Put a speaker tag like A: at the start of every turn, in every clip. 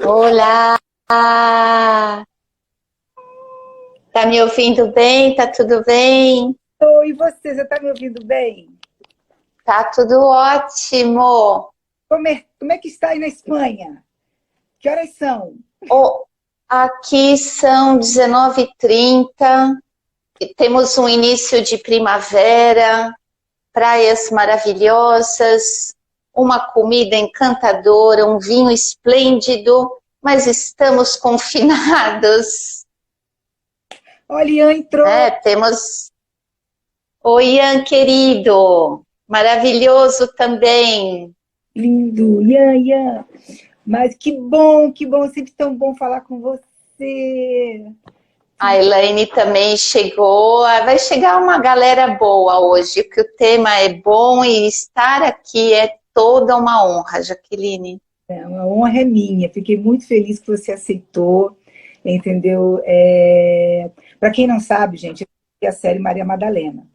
A: Olá! Tá me ouvindo bem? Tá tudo bem?
B: Oi, você está me ouvindo bem?
A: Tá tudo ótimo!
B: Como é que está aí na Espanha? Que horas são?
A: Oh, aqui são 19h30, e temos um início de primavera, praias maravilhosas, uma comida encantadora, um vinho esplêndido, mas estamos confinados,
B: Olha, Ian entrou.
A: né? Oi, Ian, querido, maravilhoso também.
B: Lindo, Ian, Ian. Mas que bom, sempre tão bom falar com você.
A: A Elaine também chegou. Vai chegar uma galera boa hoje, porque o tema é bom e estar aqui é toda uma honra, Jaqueline.
B: A honra é minha. Fiquei muito feliz que você aceitou, entendeu? Para quem não sabe, gente, é a série Maria Madalena.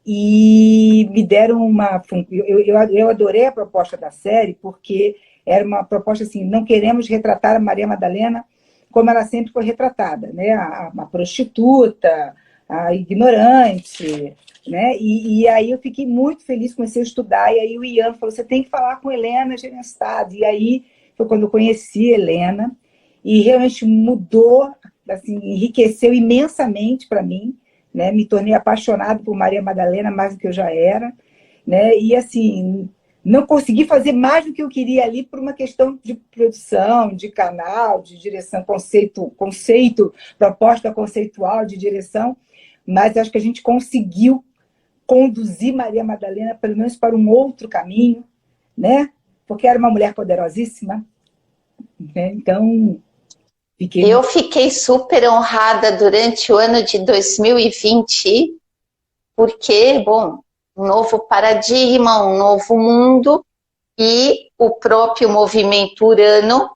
B: E me deram uma. Eu adorei a proposta da série, porque era uma proposta assim: não queremos retratar a Maria Madalena como ela sempre foi retratada, né? A prostituta, a ignorante, né? E aí eu fiquei muito feliz, comecei a estudar, e aí o Ian falou: você tem que falar com Helena Gerenstad. E aí foi quando eu conheci a Helena, e realmente mudou, assim, enriqueceu imensamente para mim, né? Me tornei apaixonado por Maria Madalena mais do que eu já era, né? E assim, não consegui fazer mais do que eu queria ali por uma questão de produção, de canal, de direção, conceito, proposta conceitual de direção, mas acho que a gente conseguiu conduzir Maria Madalena pelo menos para um outro caminho, né? Porque era uma mulher poderosíssima, né? Então fiquei
A: Eu
B: muito.
A: fiquei super honrada durante o ano de 2020, porque, bom, um novo paradigma, um novo mundo e o próprio movimento Urano,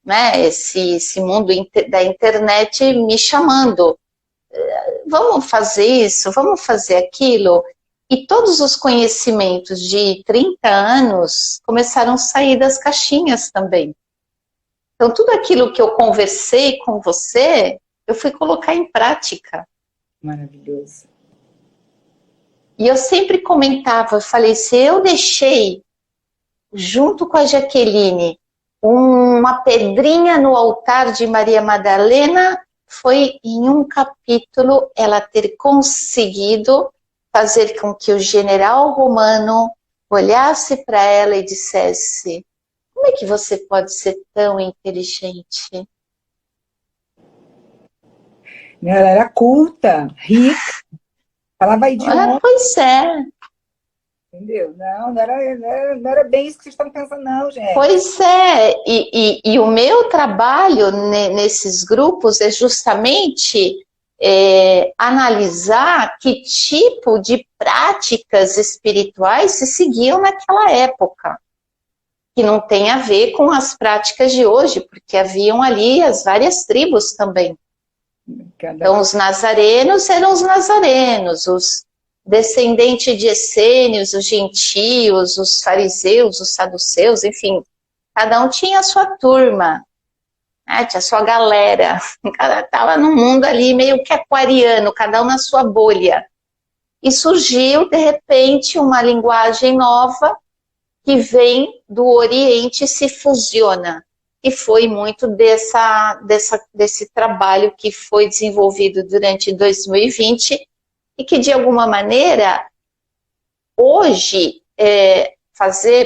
A: né, esse mundo da internet me chamando. Vamos fazer isso, vamos fazer aquilo. E todos os conhecimentos de 30 anos começaram a sair das caixinhas também. Então, tudo aquilo que eu conversei com você, eu fui colocar em prática.
B: Maravilhoso.
A: E eu sempre comentava, eu falei, se eu deixei, junto com a Jaqueline, uma pedrinha no altar de Maria Madalena, foi em um capítulo ela ter conseguido fazer com que o general romano olhasse para ela e dissesse: como é que você pode ser tão inteligente?
B: Ela era culta, rica, falava idioma.
A: Pois é,
B: Entendeu? Não era bem isso que vocês estão pensando, não, gente.
A: pois é. E o meu trabalho nesses grupos é justamente analisar que tipo de práticas espirituais se seguiam naquela época, que não tem a ver com as práticas de hoje, porque haviam ali as várias tribos também.
B: Cada...
A: Então, os nazarenos eram os nazarenos, os descendentes de essênios, os gentios, os fariseus, os saduceus, enfim, cada um tinha a sua turma, né? Tinha a sua galera, cada estava num mundo ali meio que aquariano, cada um na sua bolha. E surgiu, de repente, uma linguagem nova que vem do Oriente e se fusiona. E foi muito desse trabalho que foi desenvolvido durante 2020 e que, de alguma maneira, hoje,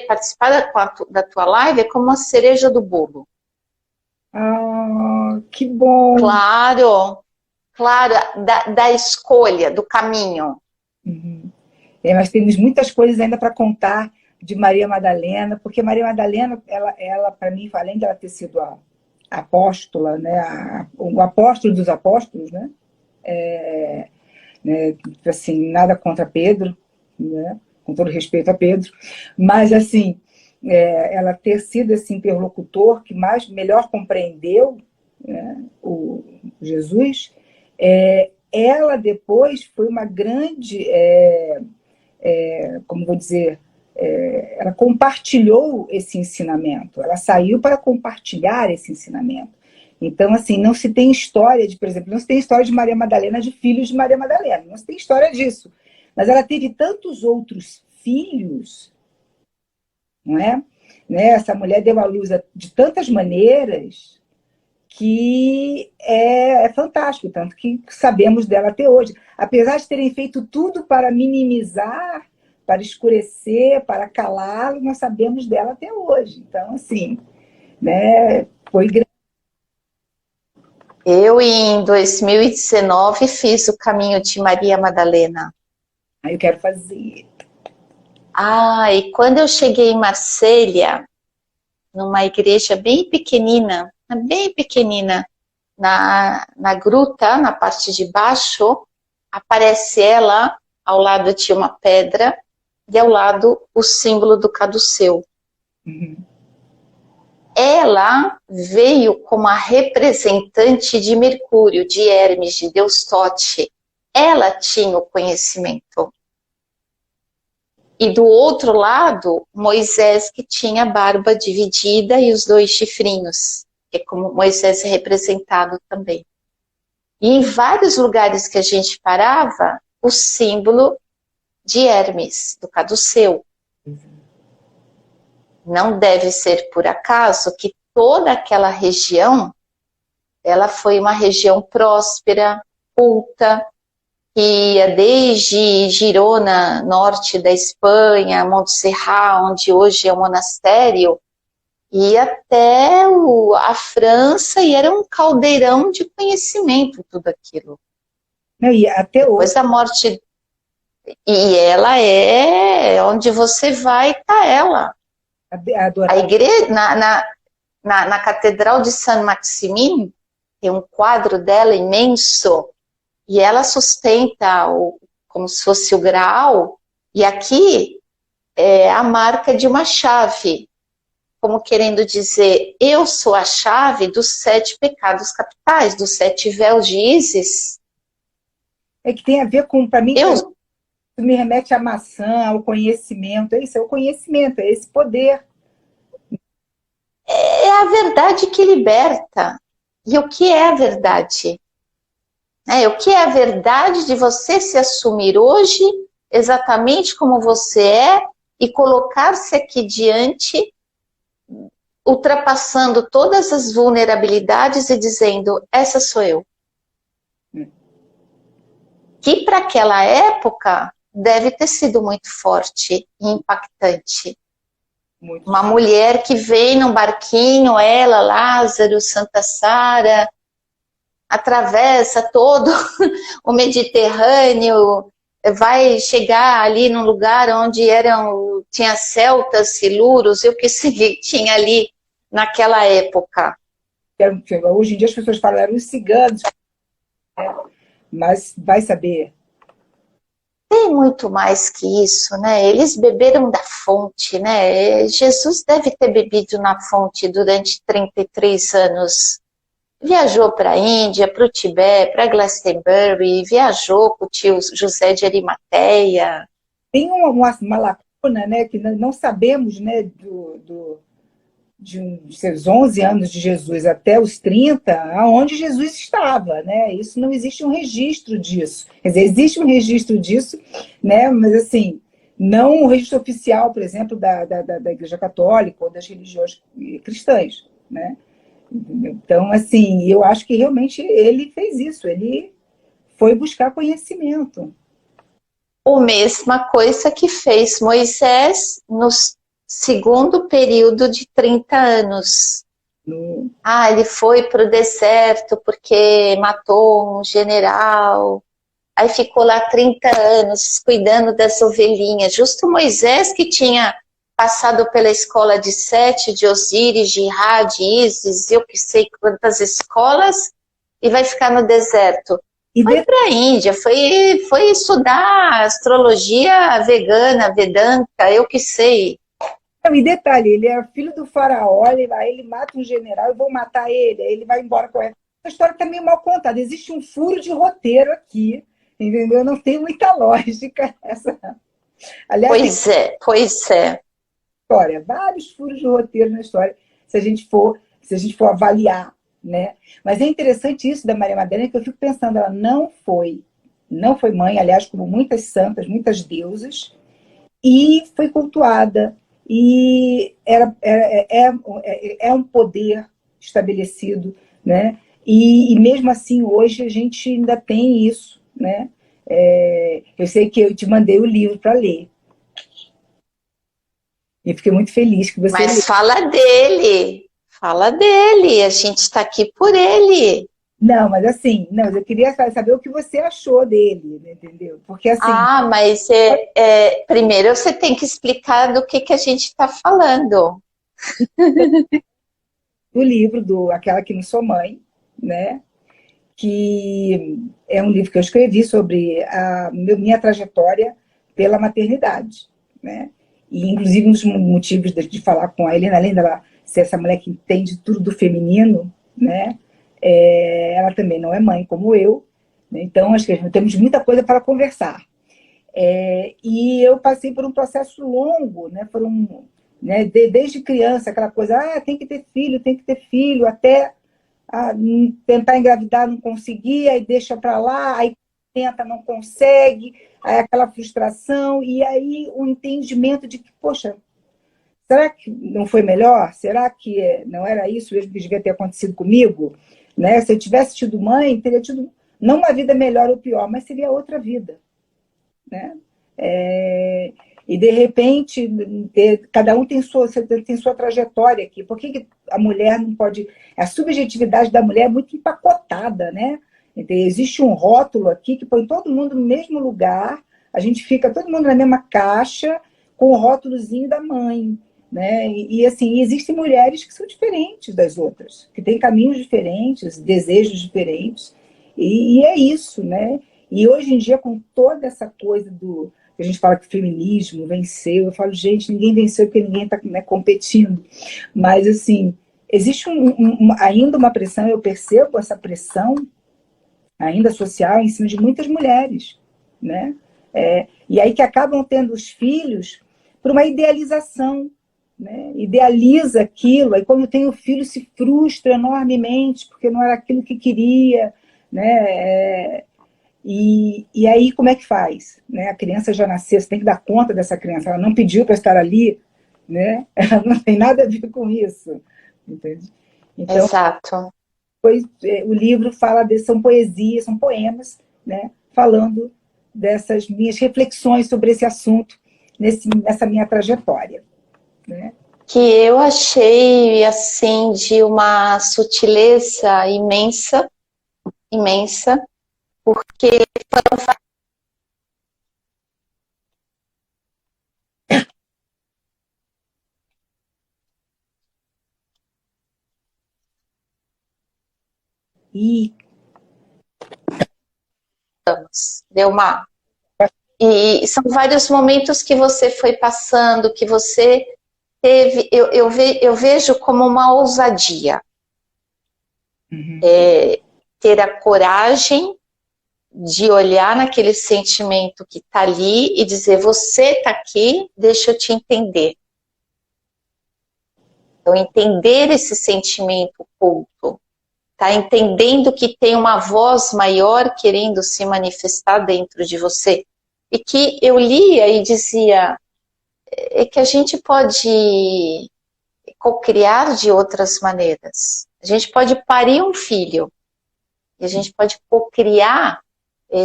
A: participar da tua live é como a cereja do bolo.
B: Ah, que bom!
A: Claro, claro, da escolha, do caminho.
B: Uhum. Nós temos muitas coisas ainda para contar de Maria Madalena, porque Maria Madalena, ela para mim, além de ela ter sido a apóstola, né, o apóstolo dos apóstolos, né, assim, nada contra Pedro, né, com todo respeito a Pedro, mas assim, ela ter sido esse interlocutor que melhor compreendeu, né, o Jesus, ela depois foi uma grande, como vou dizer, ela compartilhou esse ensinamento, ela saiu para compartilhar esse ensinamento. Então, assim, não se tem história de, por exemplo, não se tem história de Maria Madalena, de filhos de Maria Madalena, não se tem história disso. Mas ela teve tantos outros filhos, não é? Né? Essa mulher deu à luz de tantas maneiras que é fantástico, tanto que sabemos dela até hoje. Apesar de terem feito tudo para minimizar, para escurecer, para calá-lo, nós sabemos dela até hoje. Então, assim, né, foi grande.
A: Eu, em 2019, fiz o caminho de Maria Madalena.
B: Aí eu quero fazer.
A: E quando eu cheguei em Marselha, numa igreja bem pequenina, na gruta, na parte de baixo, aparece ela, ao lado tinha uma pedra, e ao lado o símbolo do caduceu.
B: Uhum.
A: Ela veio como a representante de Mercúrio, de Hermes, de Deus Tote. Ela tinha o conhecimento. E do outro lado, Moisés, que tinha a barba dividida e os 2 chifrinhos, que é como Moisés é representado também. E em vários lugares que a gente parava, o símbolo de Hermes, do caduceu. Não deve ser por acaso que toda aquela região, ela foi uma região próspera, culta, que ia desde Girona, norte da Espanha, Montserrat, onde hoje é o monastério, e até a França, e era um caldeirão de conhecimento tudo aquilo.
B: E até
A: Depois
B: hoje.
A: da morte, e ela é onde você vai, tá ela. A igreja, na Catedral de Saint-Maximin, tem um quadro dela imenso, e ela sustenta como se fosse o graal, e aqui é a marca de uma chave, como querendo dizer, eu sou a chave dos 7 pecados capitais, dos 7 véus de Ísis.
B: É que tem a ver com, para mim, me remete à maçã, ao conhecimento, é isso, é o conhecimento, é esse poder.
A: É a verdade que liberta. E o que é a verdade? O que é a verdade de você se assumir hoje, exatamente como você é, e colocar-se aqui diante, ultrapassando todas as vulnerabilidades e dizendo, essa sou eu. Que para aquela época deve ter sido muito forte e impactante.
B: Muito.
A: Uma mulher que vem num barquinho, ela, Lázaro, Santa Sara, atravessa todo o Mediterrâneo, vai chegar ali num lugar onde tinha celtas, siluros, eu que sei, tinha ali naquela época.
B: Hoje em dia as pessoas falam, eram os ciganos, né? Mas vai saber.
A: Tem muito mais que isso, né? Eles beberam da fonte, né? Jesus deve ter bebido na fonte durante 33 anos. Viajou para a Índia, para o Tibete, para Glastonbury, viajou com o tio José de Arimateia.
B: Tem uma lacuna, né, que não sabemos, né, de seus 11 anos de Jesus até os 30, aonde Jesus estava, né? Isso não existe um registro disso. Quer dizer, existe um registro disso, né? Mas assim, não o registro oficial, por exemplo, da Igreja Católica ou das religiões cristãs, né? Então, assim, eu acho que realmente ele fez isso, ele foi buscar conhecimento.
A: A mesma coisa que fez Moisés no segundo período de 30 anos. Ele foi para o deserto porque matou um general, aí ficou lá 30 anos cuidando das ovelhinhas. Justo Moisés, que tinha passado pela escola de Sete, de Osíris, de Ra, de Ísis, eu que sei quantas escolas, e vai ficar no deserto. Foi para a Índia, foi estudar astrologia vegana, Vedanta, eu que sei.
B: E detalhe, ele é filho do faraó, ele mata um general e vão matar ele, aí ele vai embora com ela. A história está meio mal contada, existe um furo de roteiro aqui, entendeu? Não tem muita lógica essa. Aliás, tem
A: Pois é.
B: história, vários furos de roteiro na história, se a gente for avaliar, né? Mas é interessante isso da Maria Madalena, que eu fico pensando, ela não foi mãe, aliás, como muitas santas, muitas deusas, e foi cultuada, e é um poder estabelecido, né? E mesmo assim, hoje, a gente ainda tem isso, né? Eu sei que eu te mandei o livro para ler, e fiquei muito feliz que você leu.
A: Mas fala dele, a gente está aqui por ele.
B: Não, mas assim, não, eu queria saber o que você achou dele, entendeu? Porque assim,
A: Mas primeiro você tem que explicar do que a gente está falando.
B: do livro do Aquela que Não Sou Mãe, né? Que é um livro que eu escrevi sobre a minha trajetória pela maternidade, né? E inclusive um dos motivos de falar com a Helena, além dela ser essa mulher que entende tudo do feminino, né? Ela também não é mãe como eu, né? Então acho que temos muita coisa para conversar. E eu passei por um processo longo, né? Desde criança, aquela coisa, tem que ter filho, até tentar engravidar, não conseguir, aí deixa para lá, aí tenta, não consegue, aí aquela frustração, e aí o entendimento de que, poxa, será que não foi melhor? Será que não era isso mesmo que devia ter acontecido comigo? Né? Se eu tivesse tido mãe, teria tido não uma vida melhor ou pior, mas seria outra vida. Né? E de repente, cada um tem sua trajetória aqui. Por que a mulher não pode... A subjetividade da mulher é muito empacotada, né? Então, existe um rótulo aqui que põe todo mundo no mesmo lugar, a gente fica todo mundo na mesma caixa, com o rótulozinho da mãe. Né? Assim, existem mulheres que são diferentes das outras, que têm caminhos diferentes, desejos diferentes, e é isso, né? E hoje em dia, com toda essa coisa do... A gente fala que o feminismo venceu, eu falo, gente, ninguém venceu porque ninguém está, né, competindo. Mas, assim, existe ainda uma pressão, eu percebo essa pressão ainda social em cima de muitas mulheres, né? E aí que acabam tendo os filhos por uma idealização, né? Idealiza aquilo, aí quando tem o filho se frustra enormemente porque não era aquilo que queria, né? E aí, como é que faz? Né? A criança já nasceu, você tem que dar conta dessa criança, ela não pediu para estar ali, né? Ela não tem nada a ver com isso. Entende? Então,
A: Exato.
B: o livro fala são poesias, são poemas, né? Falando dessas minhas reflexões sobre esse assunto, nessa minha trajetória. Né?
A: Que eu achei, assim, de uma sutileza imensa, imensa, porque
B: E
A: deu uma... E são vários momentos que você foi passando, que você teve, eu vejo como uma ousadia.
B: uhum.
A: Ter a coragem de olhar naquele sentimento que está ali e dizer, você está aqui, deixa eu te entender. Então, entender esse sentimento oculto, tá entendendo que tem uma voz maior querendo se manifestar dentro de você. E que eu lia e dizia, que a gente pode cocriar de outras maneiras. A gente pode parir um filho, e a gente pode cocriar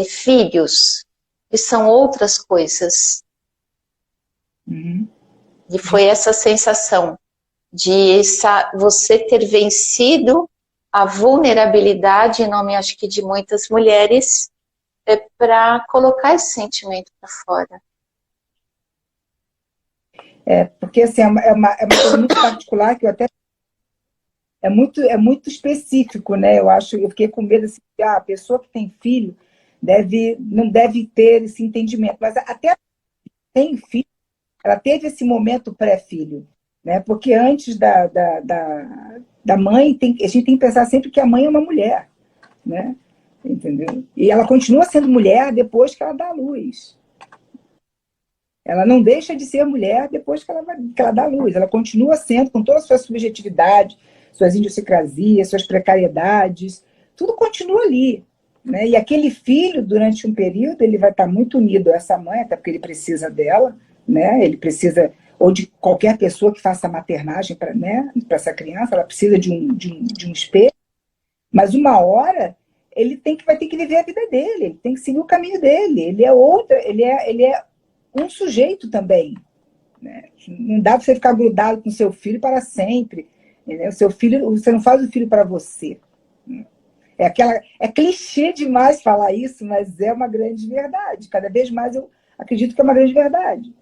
A: filhos, que são outras coisas.
B: Uhum.
A: E foi essa sensação de você ter vencido a vulnerabilidade, em nome, acho que, de muitas mulheres, para colocar esse sentimento para fora.
B: Porque assim, é uma coisa muito particular que eu até é muito específico, né? Eu fiquei com medo assim, que a pessoa que tem filho não deve ter esse entendimento, mas até tem filho, ela teve esse momento pré-filho, né? Porque antes da mãe, a gente tem que pensar sempre que a mãe é uma mulher, né? Entendeu? E ela continua sendo mulher depois que ela dá à luz. Ela não deixa de ser mulher depois que ela dá luz. Ela continua sendo, com toda a sua subjetividade, suas idiosincrasias, suas precariedades, tudo continua ali. Né? E aquele filho, durante um período, ele vai estar muito unido a essa mãe, até porque ele precisa dela, né? Ele precisa, ou de qualquer pessoa que faça maternagem para, né, para essa criança, ela precisa de um espelho, mas uma hora vai ter que viver a vida dele, ele tem que seguir o caminho dele, ele é um sujeito também. Né? Não dá para você ficar grudado com seu filho para sempre. Né? O seu filho, você não faz o filho para você. É clichê demais falar isso, mas é uma grande verdade. Cada vez mais eu acredito que é uma grande verdade.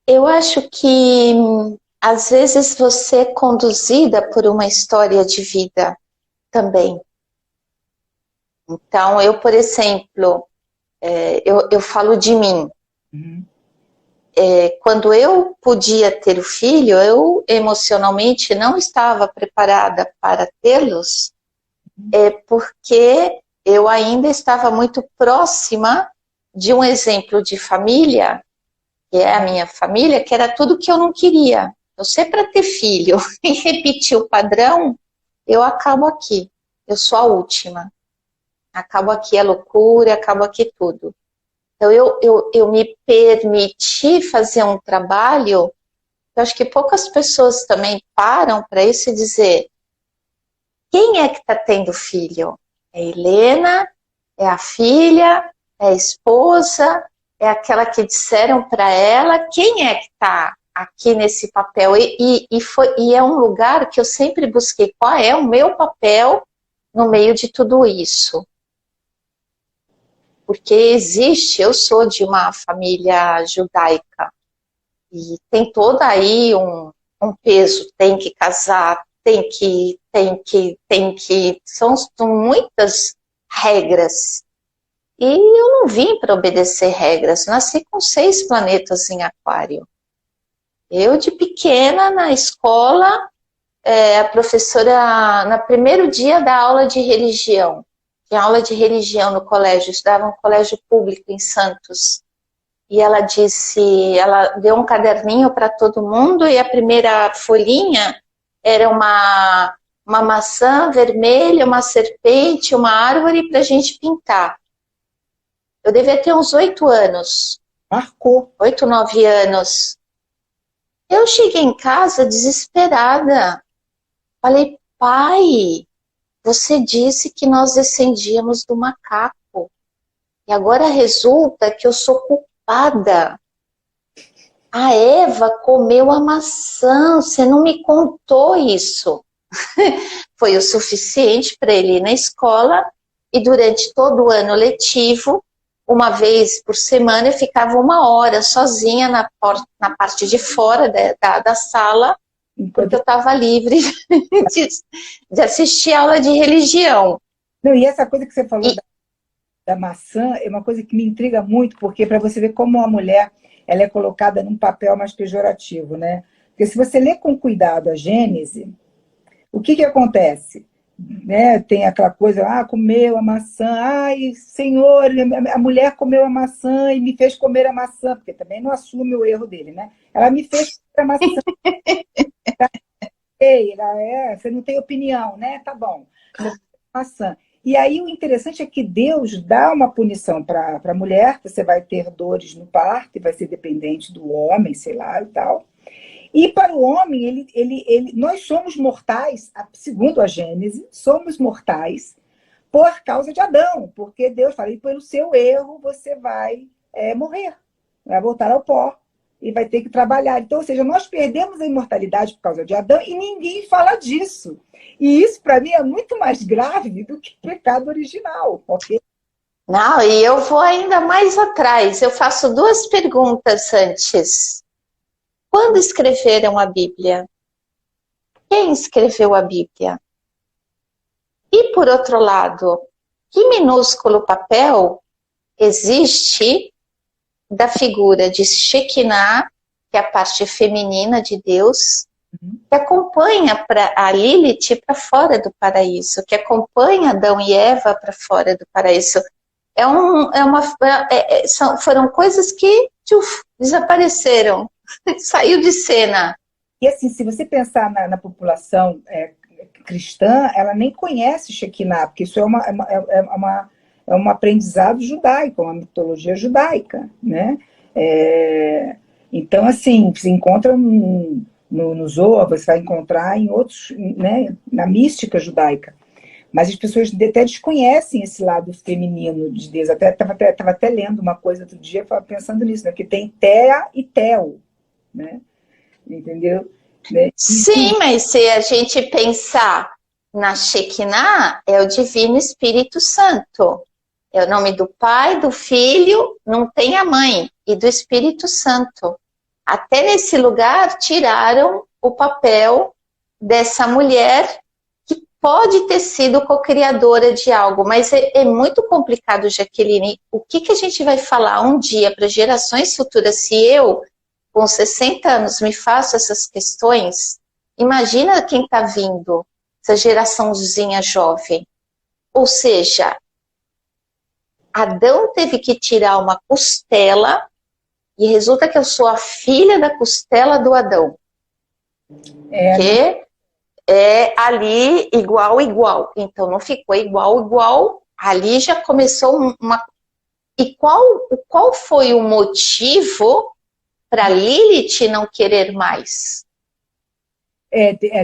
A: Eu acho que, às vezes, você é conduzida por uma história de vida também. Então, eu, por exemplo, eu falo de mim.
B: Uhum.
A: Quando eu podia ter o filho, eu emocionalmente não estava preparada para tê-los, porque eu ainda estava muito próxima de um exemplo de família, que é a minha família, que era tudo que eu não queria. Eu sei para ter filho e repetir o padrão, eu acabo aqui. Eu sou a última. Acabo aqui a loucura, acabo aqui tudo. Então, eu me permiti fazer um trabalho, eu acho que poucas pessoas também param para isso e dizer, quem é que está tendo filho? É a Helena? É a filha? É a esposa? É aquela que disseram para ela? Quem é que está aqui nesse papel? E é um lugar que eu sempre busquei, qual é o meu papel no meio de tudo isso? Porque eu sou de uma família judaica, e tem todo aí um peso, tem que casar, são muitas regras. E eu não vim para obedecer regras, nasci com 6 planetas em aquário. Eu, de pequena, na escola, a professora, no primeiro dia da aula de religião, tinha aula de religião no colégio, eu estudava um colégio público em Santos, e ela deu um caderninho para todo mundo, e a primeira folhinha era uma maçã vermelha, uma serpente, uma árvore para a gente pintar. Eu devia ter uns 8 anos.
B: Marcou.
A: 8, 9 anos. Eu cheguei em casa desesperada. Falei, pai, você disse que nós descendíamos do macaco. E agora resulta que eu sou culpada. A Eva comeu a maçã, você não me contou isso. Foi o suficiente para ele ir na escola, e durante todo o ano letivo, uma vez por semana, eu ficava 1 hora sozinha na parte de fora da sala, porque eu estava livre de assistir aula de religião.
B: Não, e essa coisa que você falou da maçã é uma coisa que me intriga muito, porque para você ver como a mulher ela é colocada num papel mais pejorativo, né? Porque se você ler com cuidado a Gênese, o que acontece? Né? Tem aquela coisa, comeu a maçã, ai, Senhor, a mulher comeu a maçã e me fez comer a maçã, porque também não assume o erro dele, né? Ela me fez comer a maçã. Você não tem opinião, né? Tá bom. Maçã. E aí o interessante é que Deus dá uma punição para a mulher, você vai ter dores no parto, e vai ser dependente do homem, sei lá, e tal. E para o homem, nós somos mortais, segundo a Gênese, somos mortais por causa de Adão, porque Deus fala, e pelo seu erro você vai morrer, vai voltar ao pó e vai ter que trabalhar. Então, ou seja, nós perdemos a imortalidade por causa de Adão e ninguém fala disso. E isso, para mim, é muito mais grave do que o pecado original, ok?
A: Não, e eu vou ainda mais atrás. Eu faço 2 perguntas antes. Quando escreveram a Bíblia? Quem escreveu a Bíblia? E, por outro lado, que minúsculo papel existe da figura de Shekinah, que é a parte feminina de Deus, que acompanha a Lilith para fora do paraíso, que acompanha Adão e Eva para fora do paraíso. foram coisas que desapareceram, saiu de cena.
B: E assim, se você pensar na população cristã, ela nem conhece Shekinah, porque isso é um aprendizado judaico, uma mitologia judaica, né? Então, assim, se encontra no Zohar, você vai encontrar em outros, né, na mística judaica. Mas as pessoas até desconhecem esse lado feminino de Deus. Estava até lendo uma coisa outro dia, pensando nisso, né? Que tem Thea e Tel, né? Entendeu? Né?
A: Sim, mas se a gente pensar na Shekinah, é o Divino Espírito Santo. É o nome do Pai, do Filho, não tem a Mãe, e do Espírito Santo. Até nesse lugar tiraram o papel dessa mulher que pode ter sido co-criadora de algo, mas é muito complicado, Jaqueline. O que a gente vai falar um dia para gerações futuras se eu, com 60 anos, me faço essas questões? Imagina quem está vindo, essa geraçãozinha jovem. Ou seja, Adão teve que tirar uma costela e resulta que eu sou a filha da costela do Adão. Que é ali igual. Então não ficou igual. Ali já começou uma... E qual foi o motivo para Lilith não querer mais?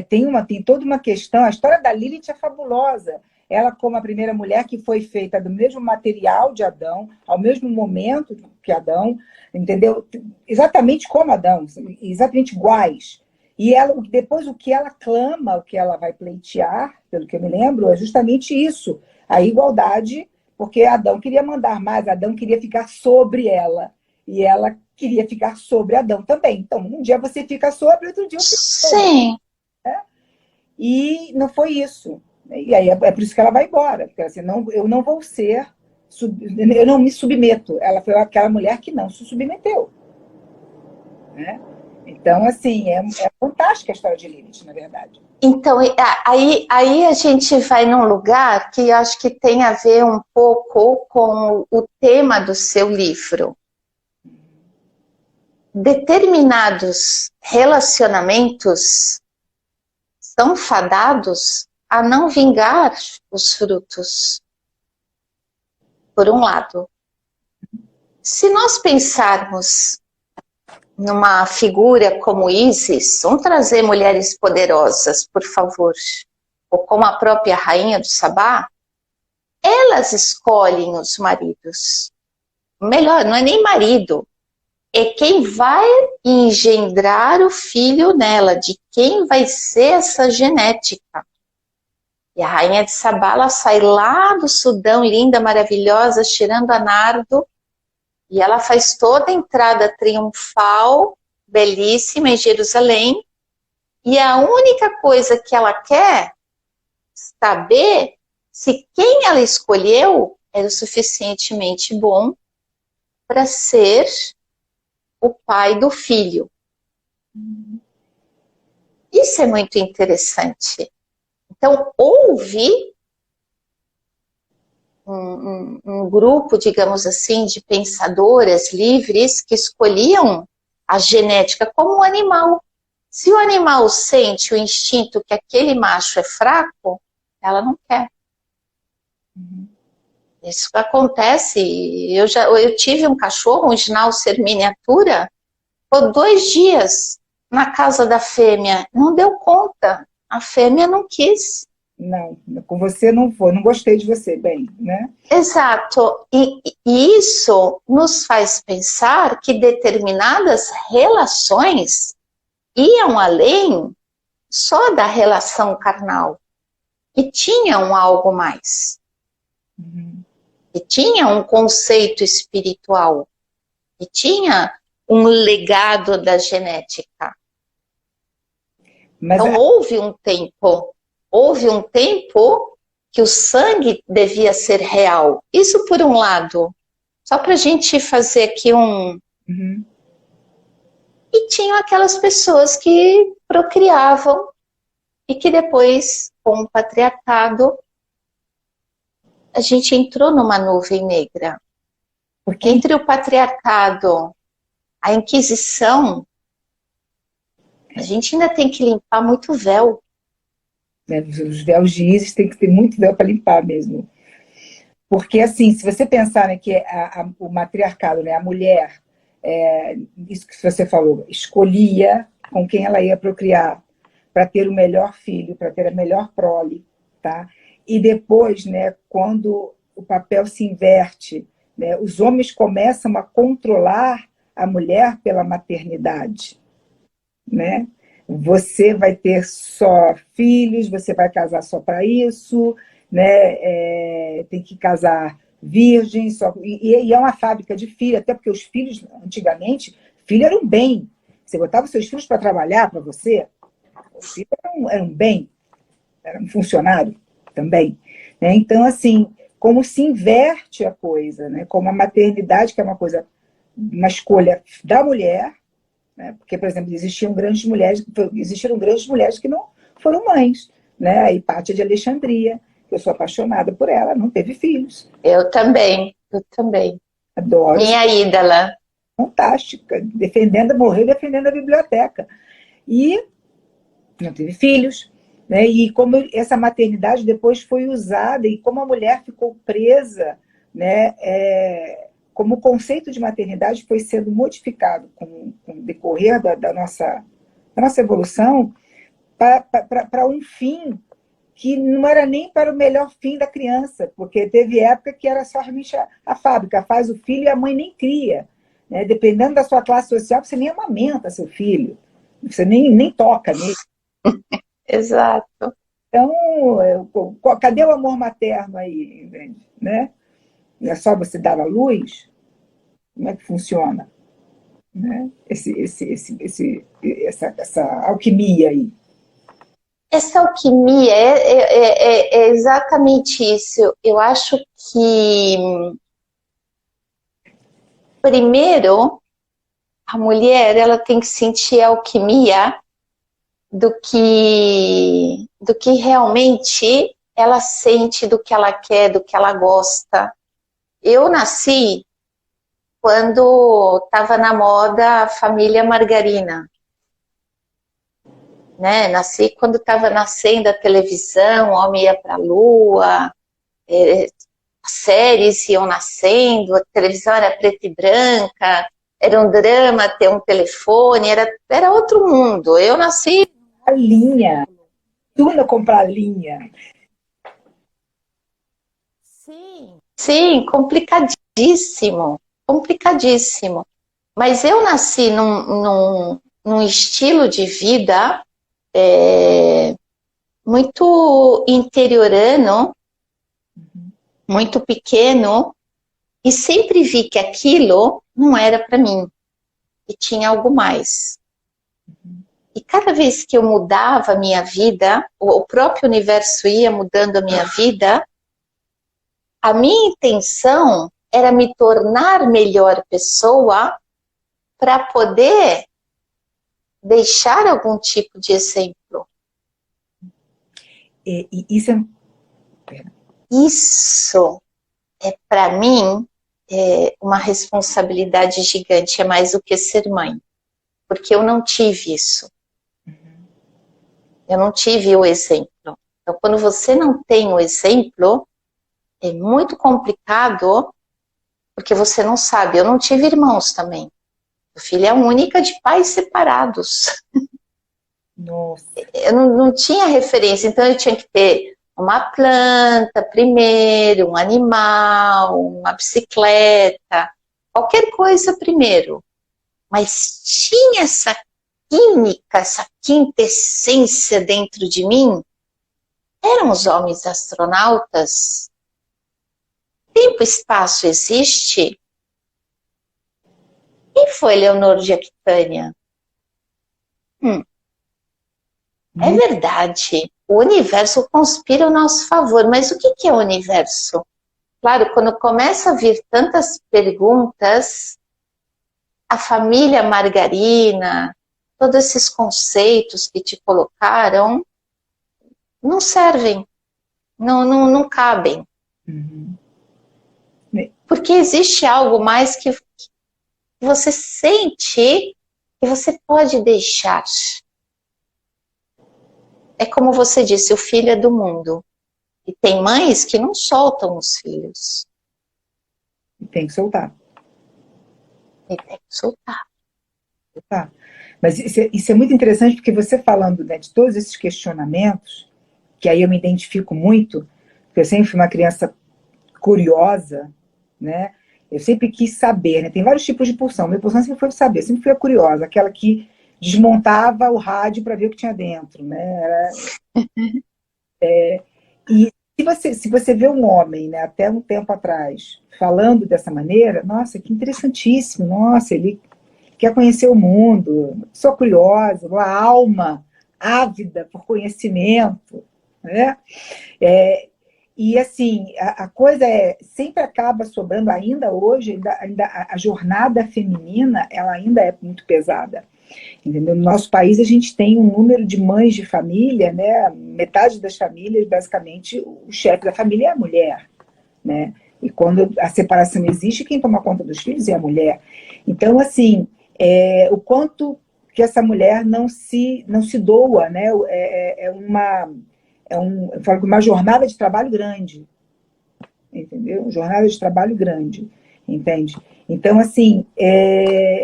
B: Tem toda uma questão. A história da Lilith é fabulosa. Ela, como a primeira mulher que foi feita do mesmo material de Adão, ao mesmo momento que Adão, entendeu? Exatamente como Adão, exatamente iguais. E ela, depois o que ela clama, o que ela vai pleitear, pelo que eu me lembro, é justamente isso, a igualdade, porque Adão queria mandar mais, Adão queria ficar sobre ela, e ela queria ficar sobre Adão também. Então, um dia você fica sobre, outro dia eu fico sobre.
A: Sim.
B: Né? E não foi isso. E aí é por isso que ela vai embora, porque assim, eu não vou ser, eu não me submeto. Ela foi aquela mulher que não se submeteu. Né? Então, assim, é fantástica a história de Lilith, na verdade.
A: Então, aí a gente vai num lugar que eu acho que tem a ver um pouco com o tema do seu livro. Determinados relacionamentos são fadados a não vingar os frutos. Por um lado. Se nós pensarmos numa figura como Isis, vamos trazer mulheres poderosas, por favor, ou como a própria rainha do Sabá, elas escolhem os maridos. Melhor, não é nem marido, é quem vai engendrar o filho nela, de quem vai ser essa genética. E a rainha de Sabá, ela sai lá do Sudão, linda, maravilhosa, cheirando a nardo, e ela faz toda a entrada triunfal, belíssima, em Jerusalém, e a única coisa que ela quer saber se quem ela escolheu era o suficientemente bom para ser o pai do filho. Isso é muito interessante. Então, houve um grupo, digamos assim, de pensadoras livres que escolhiam a genética como um animal. Se o animal sente o instinto que aquele macho é fraco, ela não quer. Isso acontece. Eu tive um cachorro, um Schnauzer miniatura, por 2 dias na casa da fêmea. Não deu conta. A fêmea não quis.
B: Não, com você não foi. Não gostei de você, bem, né?
A: Exato. E isso nos faz pensar que determinadas relações iam além só da relação carnal. E tinham algo mais. E tinha um conceito espiritual. E tinha um legado da genética. Então houve um tempo que o sangue devia ser real. Isso por um lado. Só para a gente fazer aqui um... E tinham aquelas pessoas que procriavam e que depois, com o patriarcado, a gente entrou numa nuvem negra.
B: Porque
A: Entre o patriarcado, a Inquisição, a gente ainda tem que limpar muito véu.
B: né, os véus de Ísis tem que ter muito véu para limpar mesmo. Porque, assim, se você pensar, né, que o matriarcado, né, a mulher, isso que você falou, escolhia com quem ela ia procriar para ter o melhor filho, para ter a melhor prole, tá? E depois, né, quando o papel se inverte, né, os homens começam a controlar a mulher pela maternidade, né? Você vai ter só filhos, você vai casar só para isso, né? Tem que casar virgem, e é uma fábrica de filhos, até porque os filhos, antigamente, filho era um bem. Você botava os seus filhos para trabalhar para você, o filho era um bem, era um funcionário também. Né? Então, assim, como se inverte a coisa, né? Como a maternidade, que é uma coisa, uma escolha da mulher, né? Porque, por exemplo, existiram grandes mulheres que não foram mães. Né? A Hipátia de Alexandria, que eu sou apaixonada por ela, não teve filhos.
A: Eu também.
B: Adoro.
A: Minha ídola.
B: Fantástica, morreu defendendo a biblioteca. E não teve filhos. Né? E como essa maternidade depois foi usada, e como a mulher ficou presa, né? Como o conceito de maternidade foi sendo modificado com o decorrer da nossa evolução para um fim que não era nem para o melhor fim da criança, porque teve época que era só realmente a fábrica, faz o filho e a mãe nem cria. Né? Dependendo da sua classe social, você nem amamenta seu filho, você nem toca nele.
A: Exato.
B: Então, cadê o amor materno aí? Né? É só você dar a luz? Como é que funciona? Né? Essa alquimia aí.
A: Essa alquimia é exatamente isso. Eu acho que, primeiro, a mulher ela tem que sentir a alquimia do que realmente ela sente, do que ela quer, do que ela gosta. Eu nasci quando estava na moda a família margarina. Né? Nasci quando estava nascendo a televisão, o homem ia para a lua, séries iam nascendo, a televisão era preta e branca, era um drama ter um telefone, era outro mundo. Eu nasci...
B: A linha, tudo comprar linha.
A: Sim, complicadíssimo. Mas eu nasci num estilo de vida muito interiorano, muito pequeno, e sempre vi que aquilo não era para mim, e tinha algo mais. E cada vez que eu mudava a minha vida, o próprio universo ia mudando a minha vida, a minha intenção era me tornar melhor pessoa para poder deixar algum tipo de exemplo. Isso é, para mim, uma responsabilidade gigante, é mais do que ser mãe, porque eu não tive isso. Eu não tive o exemplo. Então, quando você não tem o exemplo, é muito complicado, porque você não sabe. Eu não tive irmãos também. Minha filha é única de pais separados.
B: Nossa.
A: Eu não tinha referência, então eu tinha que ter uma planta primeiro, um animal, uma bicicleta, qualquer coisa primeiro. Mas tinha essa química, essa quintessência dentro de mim, eram os homens astronautas. Tempo e espaço existe? Quem foi Leonor de Aquitânia? É verdade, o universo conspira ao nosso favor, mas o que é o universo? Claro, quando começa a vir tantas perguntas, a família margarina, todos esses conceitos que te colocaram, não servem, não cabem.
B: Uhum.
A: Porque existe algo mais que você sente que você pode deixar. É como você disse, o filho é do mundo. E tem mães que não soltam os filhos.
B: E tem que soltar.
A: E tem que soltar.
B: Tá. Mas isso é muito interessante, porque você falando, né, de todos esses questionamentos, que aí eu me identifico muito, porque eu sempre fui uma criança curiosa, né? Eu sempre quis saber, né? Tem vários tipos de pulsão. Minha pulsão sempre foi saber, eu sempre fui a curiosa, aquela que desmontava o rádio para ver o que tinha dentro, né? E se você vê um homem, né, até um tempo atrás, falando dessa maneira, nossa, que interessantíssimo, nossa, ele quer conhecer o mundo, sou curiosa, uma alma ávida por conhecimento, né? É, e assim, a coisa sempre acaba sobrando, ainda hoje, ainda a jornada feminina, ela ainda é muito pesada. Entendeu? No nosso país, a gente tem um número de mães de família, né? Metade das famílias, basicamente, o chefe da família é a mulher, né? E quando a separação existe, quem toma conta dos filhos é a mulher. Então, assim, o quanto que essa mulher não se doa, né? Eu falo que uma jornada de trabalho grande, entendeu? Jornada de trabalho grande, entende? Então, assim,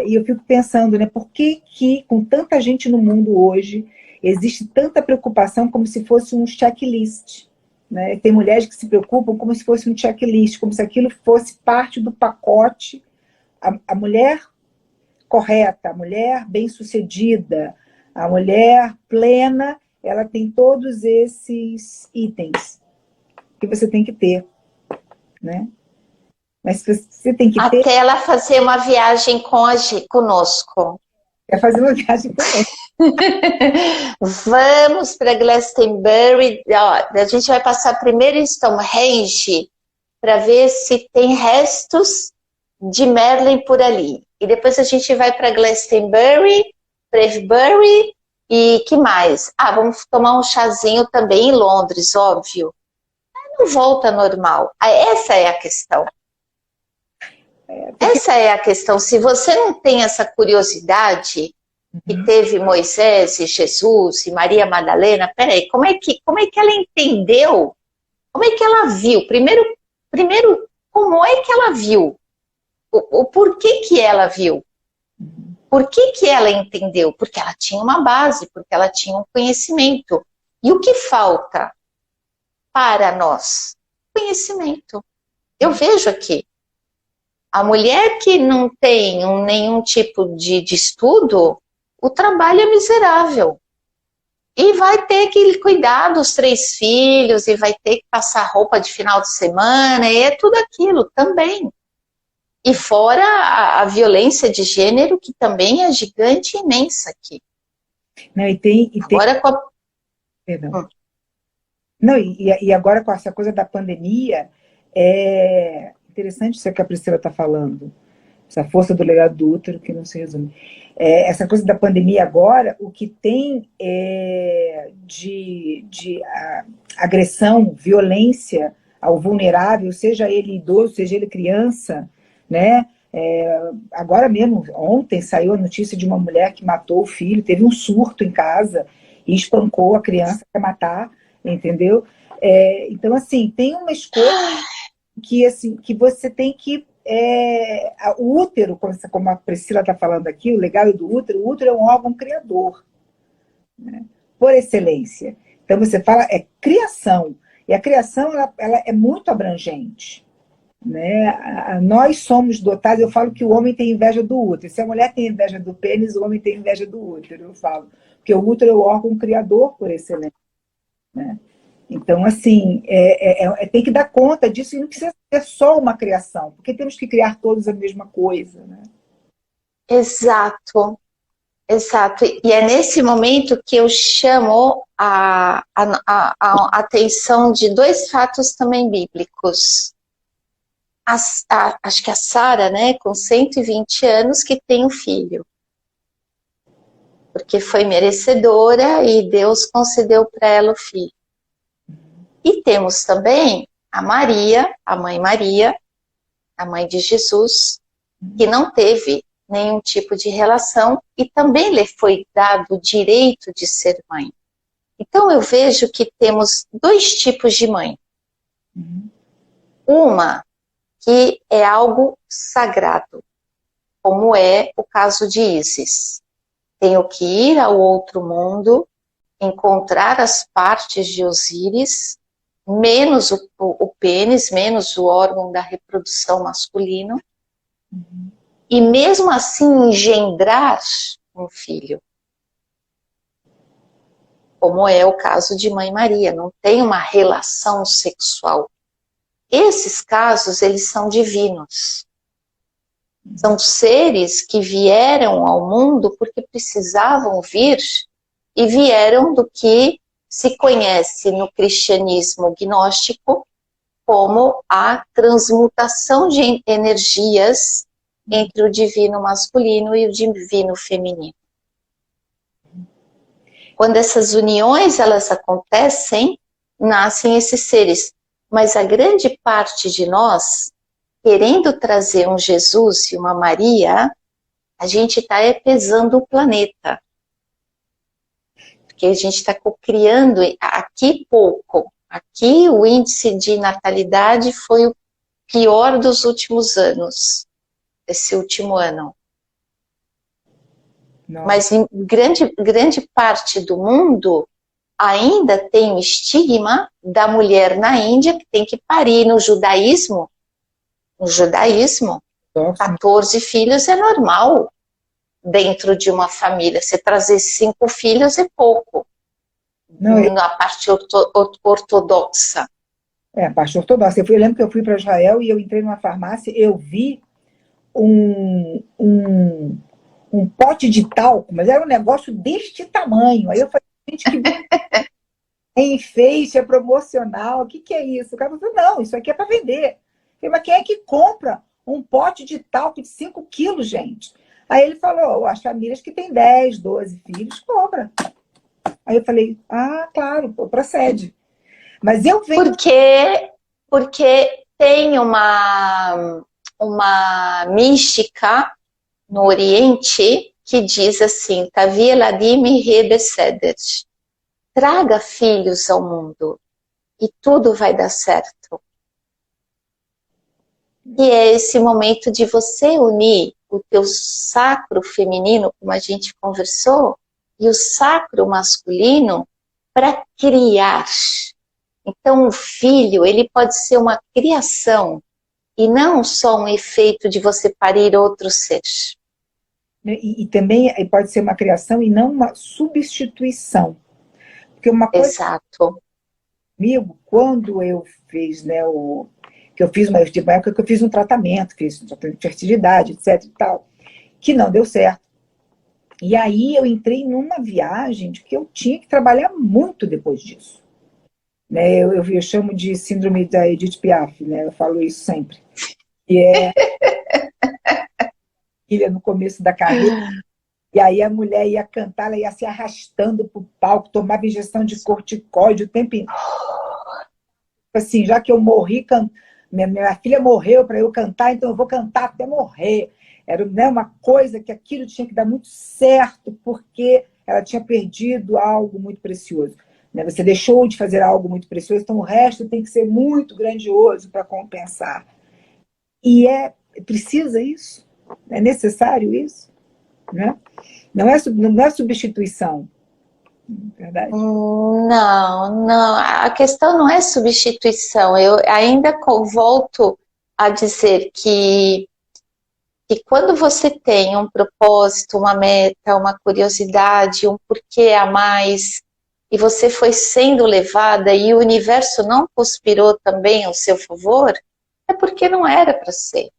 B: eu fico pensando, né, por que que, com tanta gente no mundo hoje, existe tanta preocupação como se fosse um checklist, né? Tem mulheres que se preocupam como se fosse um checklist, como se aquilo fosse parte do pacote. A mulher correta, a mulher bem-sucedida, a mulher plena, ela tem todos esses itens que você tem que ter, né? Mas você tem que ter
A: Até ela fazer uma viagem conosco.
B: é fazer uma viagem conosco.
A: Vamos para Glastonbury. Ó, a gente vai passar primeiro em Stonehenge para ver se tem restos de Merlin por ali. E depois a gente vai para Glastonbury, Bravebury e que mais? Ah, vamos tomar um chazinho também em Londres, óbvio. Não volta normal. Essa é a questão. Essa é a questão. Se você não tem essa curiosidade que teve Moisés e Jesus e Maria Madalena, peraí, como é que ela entendeu? Como é que ela viu? Primeiro, como é que ela viu? O porquê que ela viu? Por que que ela entendeu? Porque ela tinha uma base, porque ela tinha um conhecimento. E o que falta para nós? Conhecimento. Eu vejo aqui, a mulher que não tem nenhum tipo de estudo, o trabalho é miserável. E vai ter que cuidar dos 3 filhos, e vai ter que passar roupa de final de semana, e é tudo aquilo também. E fora a violência de gênero, que também é gigante e imensa aqui.
B: Não, e tem,
A: Agora com a...
B: perdão. Não, e agora com essa coisa da pandemia, é interessante isso que a Priscila está falando. Essa força do legado do útero que não se resume. Essa coisa da pandemia agora, o que tem de agressão, violência ao vulnerável, seja ele idoso, seja ele criança, né? Agora mesmo, ontem saiu a notícia de uma mulher que matou o filho, teve um surto em casa e espancou a criança para matar, entendeu? Então, assim, tem uma escolha que, assim, que você tem que o útero, como a Priscila está falando aqui, o legado do útero, o útero é um órgão criador, né, por excelência. Então você fala, criação, e a criação ela é muito abrangente. Né? Nós somos dotados, eu falo que o homem tem inveja do útero. Se a mulher tem inveja do pênis, o homem tem inveja do útero, eu falo. Porque o útero é o órgão criador por excelência. Né? Então, assim, tem que dar conta disso e não precisa ser só uma criação, porque temos que criar todos a mesma coisa. Né?
A: Exato, exato. E é nesse momento que eu chamo a atenção de 2 fatos também bíblicos. Acho que a Sara, né, com 120 anos, que tem um filho. Porque foi merecedora e Deus concedeu para ela o filho. E temos também a Maria, a mãe de Jesus, que não teve nenhum tipo de relação e também lhe foi dado o direito de ser mãe. Então eu vejo que temos dois tipos de mãe. Uma que é algo sagrado, como é o caso de Ísis. Tenho que ir ao outro mundo, encontrar as partes de Osíris, menos o pênis, menos o órgão da reprodução masculino, e mesmo assim engendrar um filho. Como é o caso de Mãe Maria, não tem uma relação sexual. Esses casos, eles são divinos. São seres que vieram ao mundo porque precisavam vir e vieram do que se conhece no cristianismo gnóstico como a transmutação de energias entre o divino masculino e o divino feminino. Quando essas uniões elas acontecem, nascem esses seres. Mas a grande parte de nós, querendo trazer um Jesus e uma Maria, a gente está pesando o planeta. Porque a gente está criando aqui pouco. Aqui o índice de natalidade foi o pior dos últimos anos, esse último ano. Não. Mas em grande parte do mundo ainda tem o estigma da mulher na Índia que tem que parir. No judaísmo, 14 filhos é normal dentro de uma família. Você trazer 5 filhos é pouco. Não, na parte ortodoxa.
B: A parte ortodoxa. Eu lembro que eu fui para Israel e eu entrei numa farmácia, eu vi um pote de talco, mas era um negócio deste tamanho. Aí eu falei, gente, que enfeite, é promocional, o que é isso? O cara falou, não, isso aqui é para vender. Eu falei, mas quem é que compra um pote de talco de 5 quilos, gente? Aí ele falou, as famílias que têm 10, 12 filhos, compra. Aí eu falei, claro, procede. Mas eu venho...
A: Porque tem uma mística no Oriente que diz assim, Tavi eladim rebeseder. Traga filhos ao mundo e tudo vai dar certo. E é esse momento de você unir o teu sacro feminino, como a gente conversou, e o sacro masculino para criar. Então o filho, ele pode ser uma criação e não só um efeito de você parir outro ser.
B: E também pode ser uma criação e não uma substituição. Porque uma coisa...
A: Exato.
B: Comigo, quando eu fiz, que eu fiz uma época que eu fiz um tratamento, fiz um tratamento de fertilidade, etc e tal, que não deu certo. E aí eu entrei numa viagem de que eu tinha que trabalhar muito depois disso. Eu chamo de síndrome da Edith Piaf, eu falo isso sempre. E no começo da carreira, e aí a mulher ia cantar, ela ia se arrastando para o palco, tomava injeção de corticóide o tempo inteiro. Assim, já que eu morri, minha filha morreu para eu cantar, então eu vou cantar até morrer. Era uma coisa que aquilo tinha que dar muito certo, porque ela tinha perdido algo muito precioso. Você deixou de fazer algo muito precioso, então o resto tem que ser muito grandioso para compensar. E precisa isso? É necessário isso? Não é substituição. Verdade?
A: Não. A questão não é substituição. Eu ainda volto a dizer que quando você tem um propósito, uma meta, uma curiosidade, um porquê a mais, e você foi sendo levada e o universo não conspirou também ao seu favor, é porque não era para ser.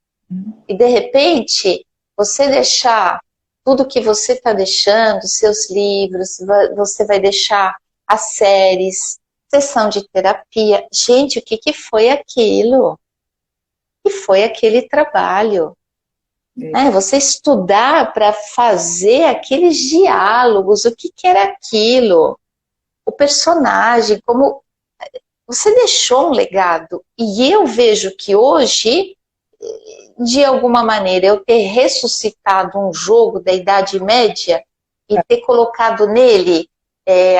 A: E de repente, você deixar tudo que você está deixando, seus livros, você vai deixar as séries, sessão de terapia. Gente, o que foi aquilo? O que foi aquele trabalho? Você estudar para fazer aqueles diálogos, o que era aquilo? O personagem, como você deixou um legado. E eu vejo que hoje, de alguma maneira, eu ter ressuscitado um jogo da Idade Média e ter colocado nele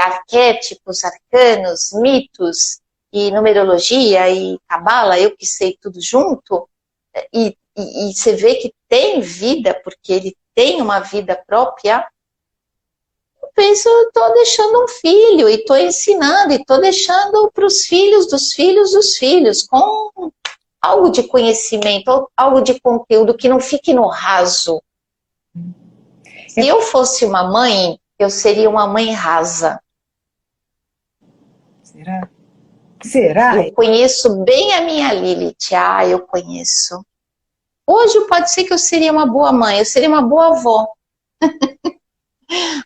A: arquétipos, arcanos, mitos e numerologia e cabala, eu que sei tudo junto, e você vê que tem vida, porque ele tem uma vida própria. Eu penso, eu estou deixando um filho, e estou ensinando, e estou deixando para os filhos dos filhos dos filhos, com algo de conhecimento, algo de conteúdo que não fique no raso. Se eu fosse uma mãe, eu seria uma mãe rasa.
B: Será? Será?
A: Eu conheço bem a minha Lilith. Ah, eu conheço. Hoje pode ser que eu seria uma boa mãe, eu seria uma boa avó.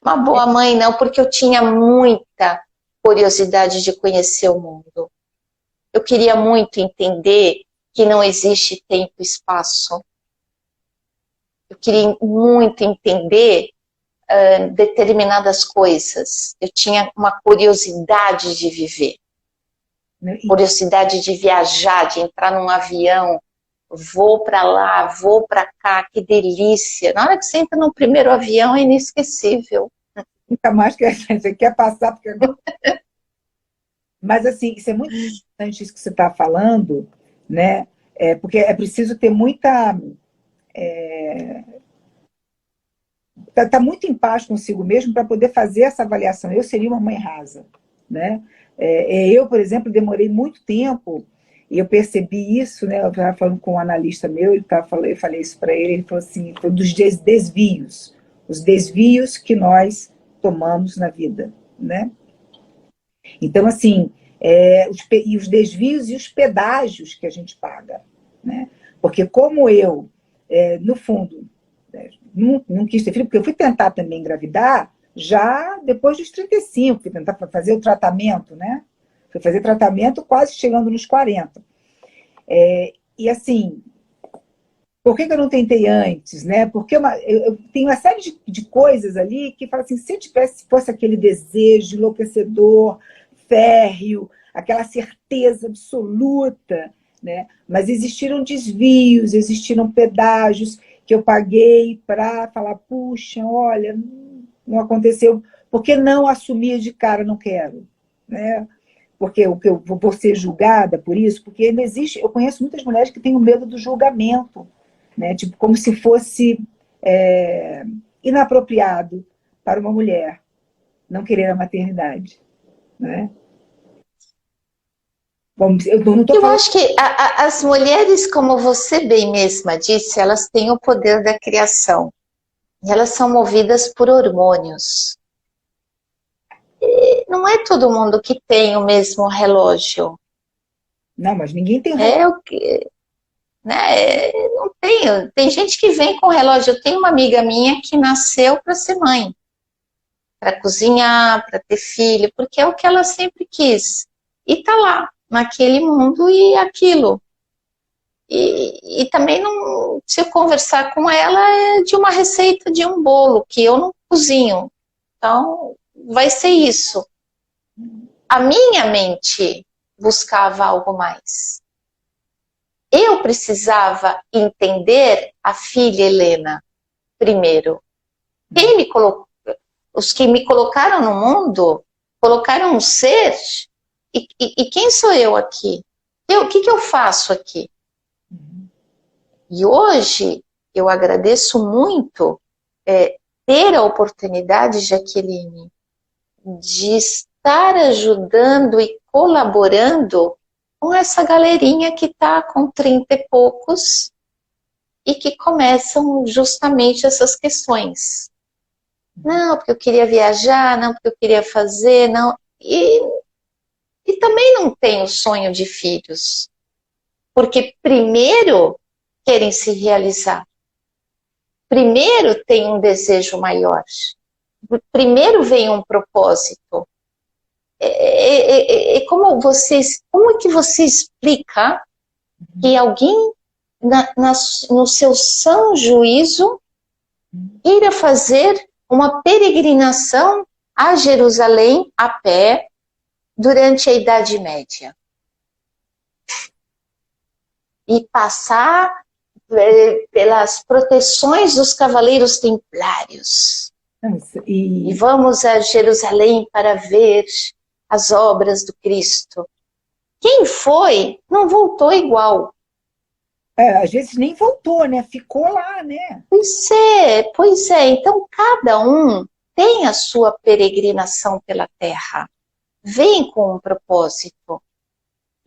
A: Uma boa mãe não, porque eu tinha muita curiosidade de conhecer o mundo. Eu queria muito entender que não existe tempo e espaço. Eu queria muito entender determinadas coisas. Eu tinha uma curiosidade de viver. Curiosidade de viajar, de entrar num avião. Vou para lá, vou para cá, que delícia. Na hora que você entra no primeiro avião é inesquecível.
B: Nunca mais você quer passar, porque agora... Mas, assim, isso é muito importante, isso que você está falando, né? Porque é preciso ter muita... Tá muito em paz consigo mesmo para poder fazer essa avaliação. Eu seria uma mãe rasa, né? Eu, por exemplo, demorei muito tempo, e eu percebi isso, né? Eu estava falando com um analista meu, eu falei isso para ele, ele falou assim, foi dos desvios, os desvios que nós tomamos na vida, né? Então, assim, os desvios e os pedágios que a gente paga, né? Porque como eu, no fundo, não quis ter filho, porque eu fui tentar também engravidar já depois dos 35, fui tentar fazer o tratamento, né? Fui fazer tratamento quase chegando nos 40. E assim, por que eu não tentei antes, né? Porque eu tenho uma série de coisas ali que fala assim, se eu fosse aquele desejo enlouquecedor, férreo, aquela certeza absoluta, né? Mas existiram desvios, existiram pedágios que eu paguei para falar, puxa, olha, não aconteceu, porque não assumir de cara, não quero, né? Porque eu vou ser julgada por isso, porque não existe, eu conheço muitas mulheres que têm o medo do julgamento, né? Tipo, como se fosse inapropriado para uma mulher não querer a maternidade, né?
A: Eu acho que as mulheres, como você bem mesma disse, elas têm o poder da criação. E elas são movidas por hormônios. E não é todo mundo que tem o mesmo relógio.
B: Não, mas ninguém tem relógio.
A: Né? Não tem. Tem gente que vem com relógio. Eu tenho uma amiga minha que nasceu para ser mãe. Para cozinhar, para ter filho, porque é o que ela sempre quis. E tá lá, naquele mundo e aquilo. E também, não, se eu conversar com ela, é de uma receita de um bolo, que eu não cozinho. Então, vai ser isso. A minha mente buscava algo mais. Eu precisava entender a filha Helena primeiro. Os que me colocaram no mundo, colocaram um ser, e quem sou eu aqui? O que eu faço aqui? E hoje eu agradeço muito ter a oportunidade, Jaqueline, de estar ajudando e colaborando com essa galerinha que está com 30 e poucos e que começam justamente essas questões. Não, porque eu queria viajar, não, porque eu queria fazer, não. E também não tenho sonho de filhos. Porque primeiro querem se realizar. Primeiro tem um desejo maior. Primeiro vem um propósito. Como é que você explica que alguém, no seu são juízo, irá fazer uma peregrinação a Jerusalém a pé durante a Idade Média? e passar pelas proteções dos cavaleiros templários. E vamos a Jerusalém para ver as obras do Cristo. Quem foi, não voltou igual.
B: Às vezes nem voltou, né? Ficou lá, né?
A: Pois é. Então, cada um tem a sua peregrinação pela terra. Vem com um propósito.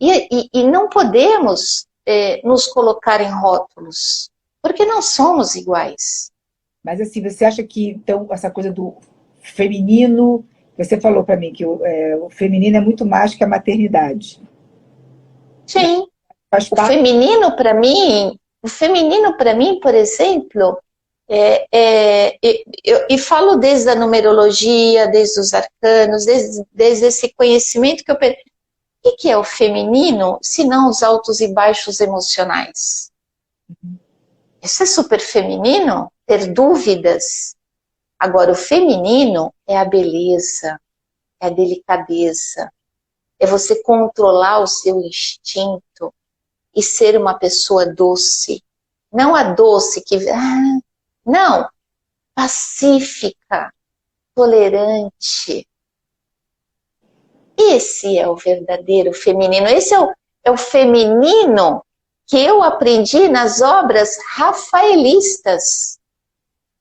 A: E não podemos nos colocar em rótulos, porque não somos iguais.
B: Mas assim, você acha que, então, essa coisa do feminino, você falou para mim que o feminino é muito mais que a maternidade.
A: Sim. O feminino para mim, por exemplo, e falo desde a numerologia, desde os arcanos, desde esse conhecimento que eu perdi. O que é o feminino, se não os altos e baixos emocionais? Isso é super feminino, ter dúvidas. Agora, o feminino é a beleza, é a delicadeza, é você controlar o seu instinto e ser uma pessoa doce. Não a doce que... não, pacífica, tolerante. Esse é o verdadeiro feminino. Esse é o feminino que eu aprendi nas obras rafaelistas.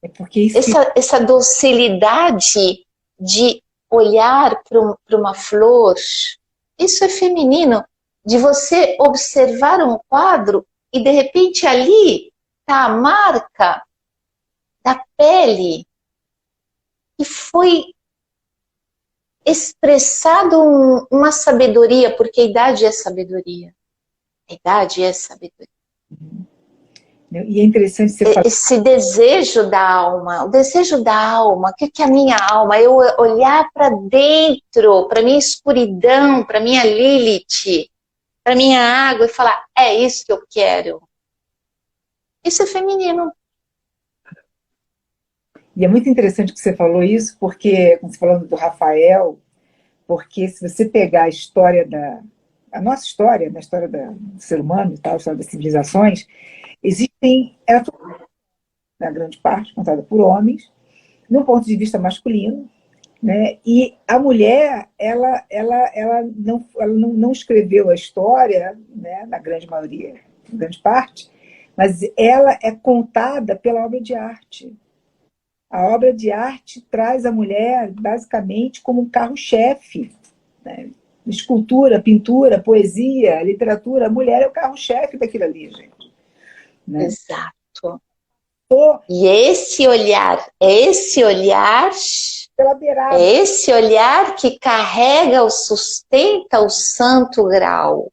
B: É porque
A: essa docilidade de olhar para uma flor, isso é feminino. De você observar um quadro e de repente ali está a marca da pele que foi expressado uma sabedoria, porque a idade é sabedoria. A idade é sabedoria.
B: E é interessante você falar...
A: Esse desejo da alma, o desejo da alma, o que é a minha alma? Eu olhar para dentro, para minha escuridão, para minha Lilith, para minha água e falar, é isso que eu quero. Isso é feminino.
B: E é muito interessante que você falou isso, porque, quando você falando do Rafael, porque se você pegar a história a nossa história, na história do ser humano e tal, a história das civilizações, existem, na grande parte, contada por homens, no ponto de vista masculino, né? E a mulher, ela não escreveu a história, né? Na grande maioria, na grande parte, mas ela é contada pela obra de arte. A obra de arte traz a mulher, basicamente, como um carro-chefe, né? Escultura, pintura, poesia, literatura, a mulher é o carro-chefe daquilo ali, gente. Né?
A: Exato. E esse olhar que carrega, sustenta o santo grau.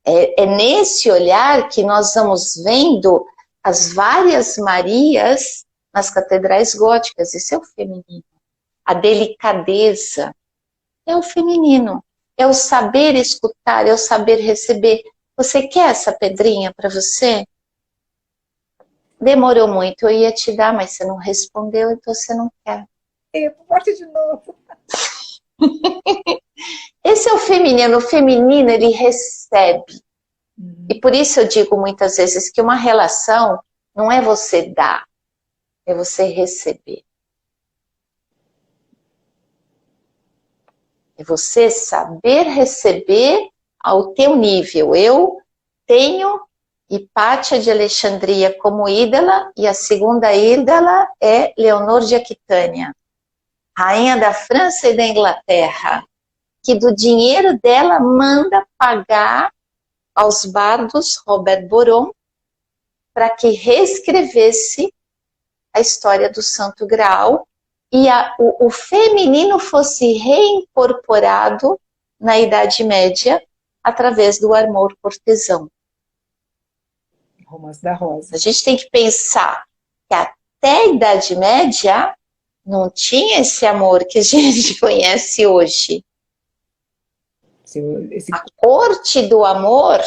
A: É nesse olhar que nós vamos vendo as várias Marias nas catedrais góticas. Esse é o feminino. A delicadeza é o feminino. É o saber escutar, é o saber receber. Você quer essa pedrinha para você? Demorou muito, eu ia te dar, mas você não respondeu, então você não quer.
B: Bote de novo.
A: Esse é o feminino. O feminino, ele recebe. E por isso eu digo muitas vezes que uma relação não é você dar, é você receber. É você saber receber ao teu nível. Eu tenho Hipátia de Alexandria como ídola, e a segunda ídola é Leonor de Aquitânia, rainha da França e da Inglaterra, que do dinheiro dela manda pagar aos bardos Robert Boron para que reescrevesse a história do Santo Graal e o feminino fosse reincorporado na Idade Média através do amor cortesão.
B: Romance da Rosa.
A: A gente tem que pensar que até a Idade Média não tinha esse amor que a gente conhece hoje. A corte do amor,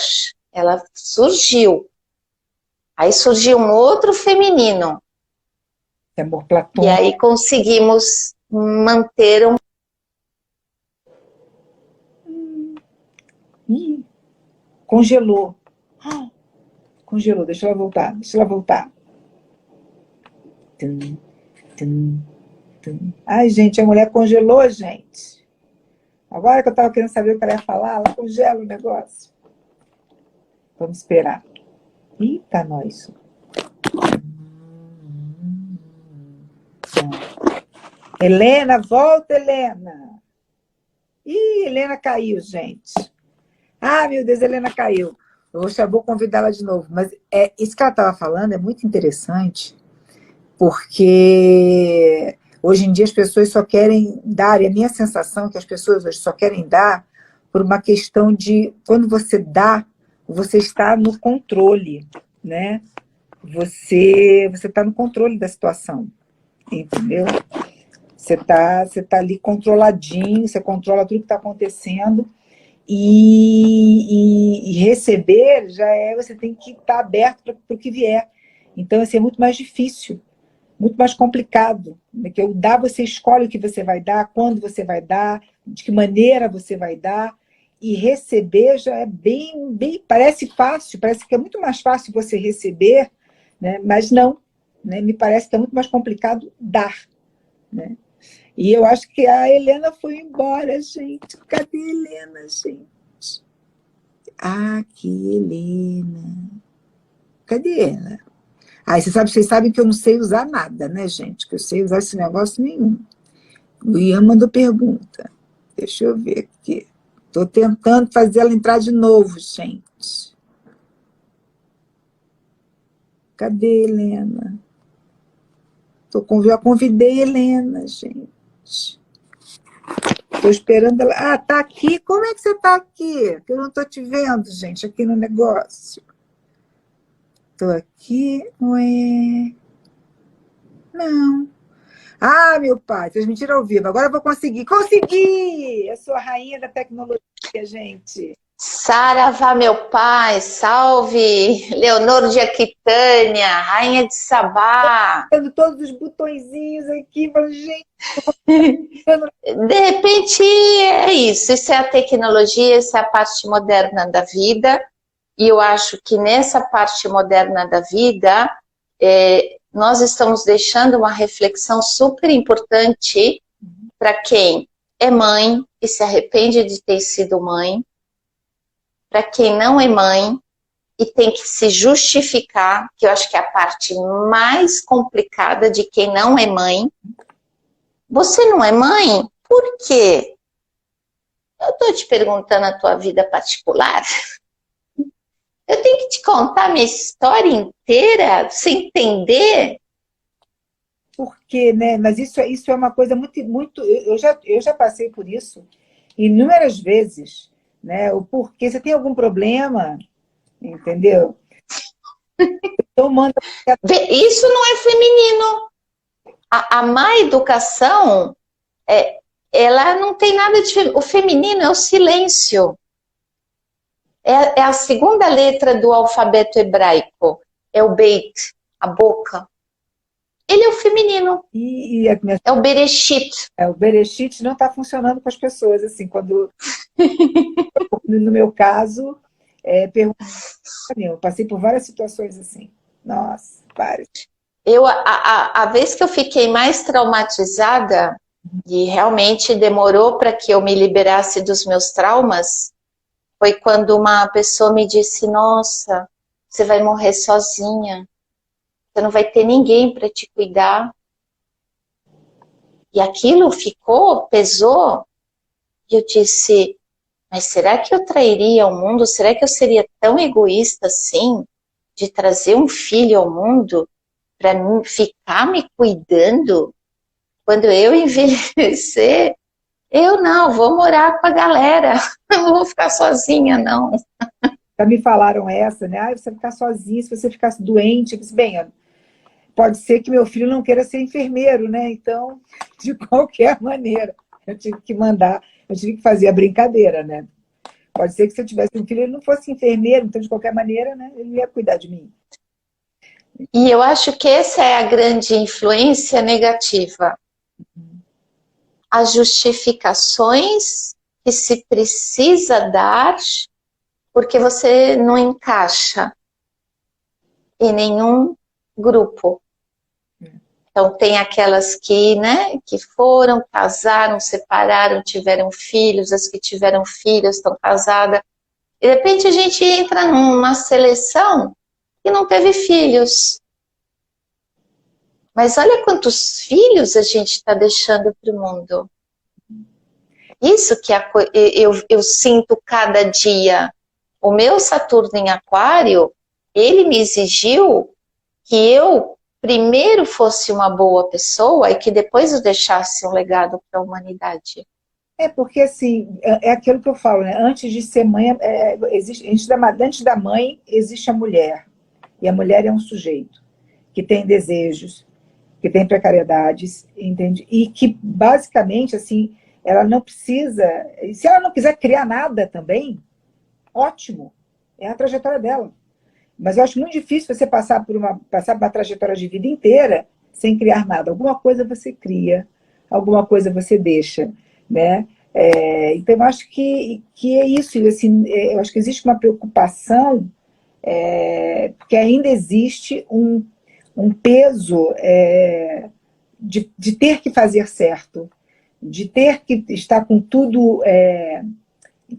A: ela surgiu. Aí surgiu um outro feminino.
B: Amor platônico.
A: E aí conseguimos manter
B: congelou. Congelou, deixa ela voltar, deixa ela voltar. Tum, tum, tum. Ai, gente, a mulher congelou, gente. Agora que eu estava querendo saber o que ela ia falar, ela congela o negócio. Vamos esperar. Eita, nós. Helena, volta, Helena. Ih, Helena caiu, gente. Ah, meu Deus, Helena caiu. Vou convidá-la de novo. Mas isso que ela estava falando é muito interessante, porque hoje em dia as pessoas só querem dar, e a minha sensação é que as pessoas hoje só querem dar por uma questão de, quando você dá, você está no controle, né? Você está no controle da situação, entendeu? Você tá ali controladinho, você controla tudo que está acontecendo, e receber você tem que estar aberto para o que vier. Então, assim, é muito mais difícil, muito mais complicado. Porque o dar, você escolhe o que você vai dar, quando você vai dar, de que maneira você vai dar, e receber já é bem, parece fácil, parece que é muito mais fácil você receber, né? Mas não, né? Me parece que é muito mais complicado dar, né? E eu acho que a Helena foi embora, gente. Cadê a Helena, gente? Aqui, Helena. Cadê ela? Vocês sabem que eu não sei usar nada, né, gente? Que eu sei usar esse negócio nenhum. O Ian mandou pergunta. Deixa eu ver aqui. Estou tentando fazer ela entrar de novo, gente. Cadê a Helena? Já convidei a Helena, gente. Estou esperando ela. Ah, tá aqui? Como é que você está aqui? Que eu não estou te vendo, gente, aqui no negócio. Estou aqui. Ué. Não. Ah, meu pai, transmitiram ao vivo. Agora eu vou conseguir. Consegui! Eu sou a rainha da tecnologia, gente.
A: Saravá, meu pai, salve! Leonor de Aquitânia, rainha de Sabá.
B: Tendo todos os botõezinhos aqui, mas, gente.
A: De repente, é isso. Isso é a tecnologia, isso é a parte moderna da vida. E eu acho que nessa parte moderna da vida, nós estamos deixando uma reflexão super importante para quem é mãe e se arrepende de ter sido mãe, para quem não é mãe e tem que se justificar, que eu acho que é a parte mais complicada de quem não é mãe. Você não é mãe? Por quê? Eu estou te perguntando a tua vida particular. Eu tenho que te contar a minha história inteira, você entender?
B: Porque, né? Mas isso é uma coisa muito. Eu já passei por isso inúmeras vezes, né? O porquê. Você tem algum problema, entendeu? Então manda.
A: Isso não é feminino. A má educação, ela não tem nada de feminino. O feminino é o silêncio. É a segunda letra do alfabeto hebraico. É o beit, a boca. Ele é o feminino. É o bereshit.
B: O bereshit não está funcionando com as pessoas, assim, quando no meu caso, eu passei por várias situações assim. Nossa, várias.
A: A vez que eu fiquei mais traumatizada, e realmente demorou para que eu me liberasse dos meus traumas, foi quando uma pessoa me disse: nossa, você vai morrer sozinha. Você não vai ter ninguém para te cuidar. E aquilo pesou. E eu disse, mas será que eu trairia o mundo? Será que eu seria tão egoísta assim, de trazer um filho ao mundo para ficar me cuidando? Quando eu envelhecer, eu não, vou morar com a galera. Não vou ficar sozinha, não.
B: Já me falaram essa, né? Você vai ficar sozinha, se você ficasse doente. Eu disse, bem, pode ser que meu filho não queira ser enfermeiro, né? Então, de qualquer maneira, eu tive que fazer a brincadeira, né? Pode ser que se eu tivesse um filho, ele não fosse enfermeiro, então, de qualquer maneira, né, ele ia cuidar de mim.
A: E eu acho que essa é a grande influência negativa. As justificações que se precisa dar porque você não encaixa em nenhum grupo. Então tem aquelas que, né, que foram, casaram, separaram, tiveram filhos, as que tiveram filhos estão casadas. De repente a gente entra numa seleção que não teve filhos. Mas olha quantos filhos a gente está deixando para o mundo. Isso que eu sinto cada dia. O meu Saturno em Aquário, ele me exigiu que eu primeiro fosse uma boa pessoa e que depois eu deixasse um legado para a humanidade.
B: Porque assim, é aquilo que eu falo, né? Antes de ser mãe, antes da mãe existe a mulher. E a mulher é um sujeito que tem desejos, que tem precariedades, entende? E que, basicamente, assim, ela não precisa... Se ela não quiser criar nada também, ótimo, é a trajetória dela. Mas eu acho muito difícil você passar por uma trajetória de vida inteira sem criar nada. Alguma coisa você cria, alguma coisa você deixa, né? Então, eu acho que é isso. Assim, eu acho que existe uma preocupação, porque ainda existe um peso de ter que fazer certo, de ter que estar com tudo,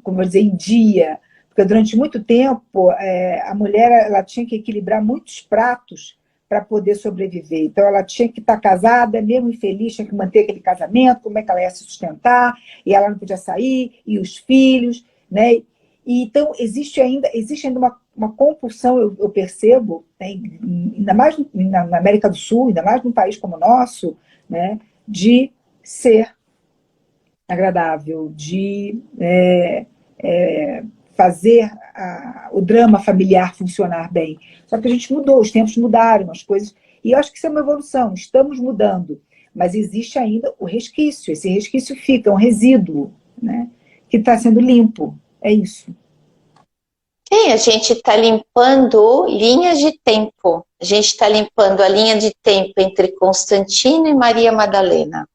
B: como eu dizer, em dia. Porque durante muito tempo a mulher ela tinha que equilibrar muitos pratos para poder sobreviver. Então ela tinha que estar casada, mesmo infeliz, tinha que manter aquele casamento, como é que ela ia se sustentar, e ela não podia sair, e os filhos, né? E, então existe ainda uma compulsão, eu percebo, né, ainda mais na América do Sul, ainda mais num país como o nosso, né, de ser agradável, de fazer o drama familiar funcionar bem. Só que a gente mudou, os tempos mudaram, as coisas... E eu acho que isso é uma evolução, estamos mudando. Mas existe ainda o resquício, esse resquício fica, um resíduo, né, que está sendo limpo. É isso.
A: Sim, a gente está limpando linhas de tempo. A gente está limpando a linha de tempo entre Constantino e Maria Madalena.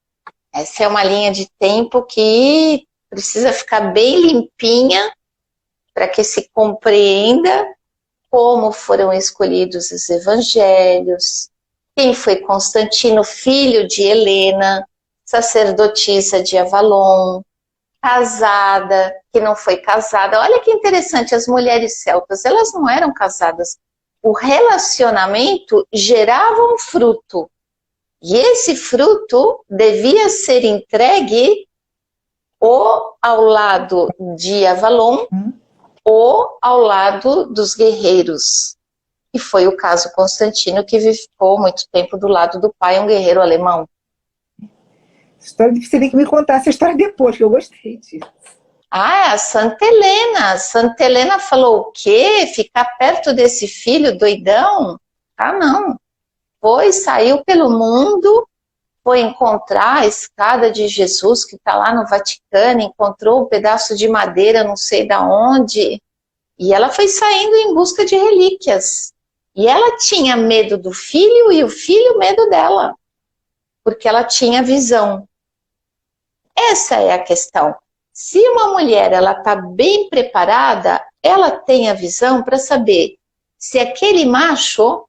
A: Essa é uma linha de tempo que precisa ficar bem limpinha para que se compreenda como foram escolhidos os evangelhos, quem foi Constantino, filho de Helena, sacerdotisa de Avalon, casada, que não foi casada. Olha que interessante, as mulheres celtas, elas não eram casadas. O relacionamento gerava um fruto. E esse fruto devia ser entregue ou ao lado de Avalon, ou ao lado dos guerreiros. E foi o caso Constantino, que ficou muito tempo do lado do pai, um guerreiro alemão.
B: História, você tem que me contar essa história depois, que eu gostei disso.
A: Ah, a Santa Helena. Santa Helena falou o quê? Ficar perto desse filho doidão? Ah, não. Saiu pelo mundo, foi encontrar a escada de Jesus, que está lá no Vaticano, encontrou um pedaço de madeira, não sei de onde, e ela foi saindo em busca de relíquias. E ela tinha medo do filho e o filho medo dela, porque ela tinha visão. Essa é a questão. Se uma mulher está bem preparada, ela tem a visão para saber se aquele macho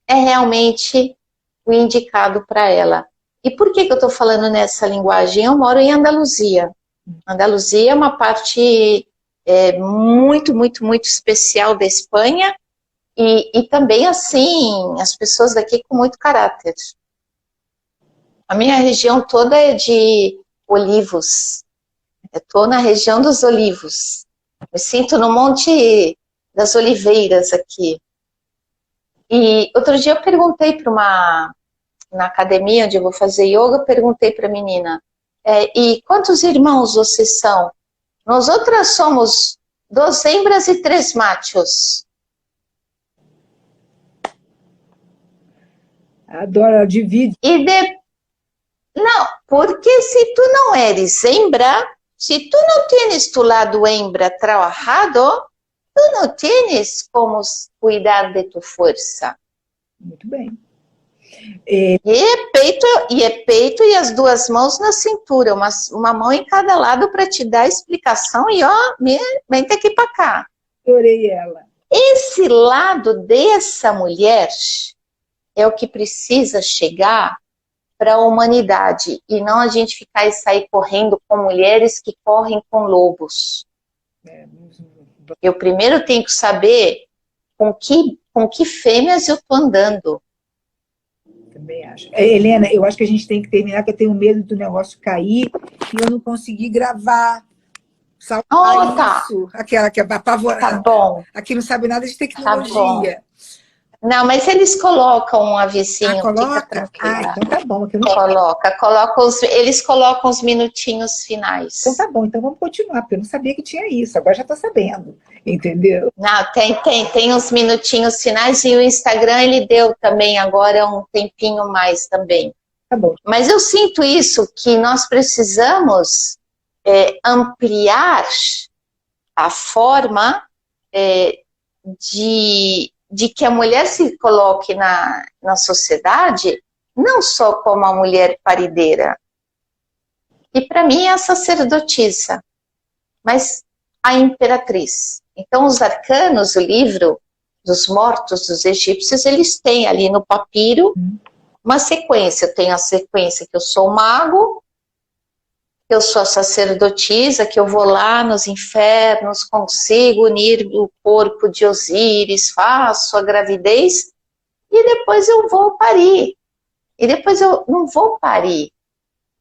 A: é realmente o indicado para ela. E por que eu estou falando nessa linguagem? Eu moro em Andaluzia. Andaluzia é uma parte muito, muito, muito especial da Espanha e também, assim, as pessoas daqui com muito caráter. A minha região toda é de olivos. Eu estou na região dos olivos. Me sinto no Monte das Oliveiras aqui. E outro dia eu perguntei na academia onde eu vou fazer yoga, eu perguntei para a menina, e quantos irmãos vocês são? Nós outras somos 2 hembras e 3 machos.
B: Adoro, divide.
A: Não, porque se tu não eres hembra, se tu não tienes tu lado hembra trabajado, tu não tienes como cuidar de tu força.
B: Muito bem.
A: E é peito e as duas mãos na cintura, uma mão em cada lado para te dar explicação e ó, vem daqui para cá.
B: Adorei ela.
A: Esse lado dessa mulher é o que precisa chegar para a humanidade e não a gente ficar e sair correndo com mulheres que correm com lobos. Eu primeiro tenho que saber com que fêmeas eu estou andando.
B: Também acho. Helena, eu acho que a gente tem que terminar, porque eu tenho medo do negócio cair e eu não conseguir gravar. Salvar
A: tá.
B: isso. Aquela que é apavorada.
A: Tá bom.
B: Aqui não sabe nada de tecnologia.
A: Tá, não, mas eles colocam um avisinho,
B: coloca?
A: fica tranquila.
B: Então tá bom.
A: Eles colocam os minutinhos finais.
B: Então tá bom, então vamos continuar, porque eu não sabia que tinha isso, agora já tô sabendo, entendeu?
A: Não, tem uns minutinhos finais e o Instagram ele deu também agora um tempinho mais também.
B: Tá bom.
A: Mas eu sinto isso, que nós precisamos ampliar a forma de que a mulher se coloque na sociedade, não só como a mulher parideira, e para mim é a sacerdotisa, mas a imperatriz. Então os arcanos, o livro dos mortos dos egípcios, eles têm ali no papiro uma sequência. Eu tenho a sequência que eu sou mago, que eu sou a sacerdotisa, que eu vou lá nos infernos, consigo unir o corpo de Osíris, faço a gravidez, e depois eu vou parir. E depois eu não vou parir,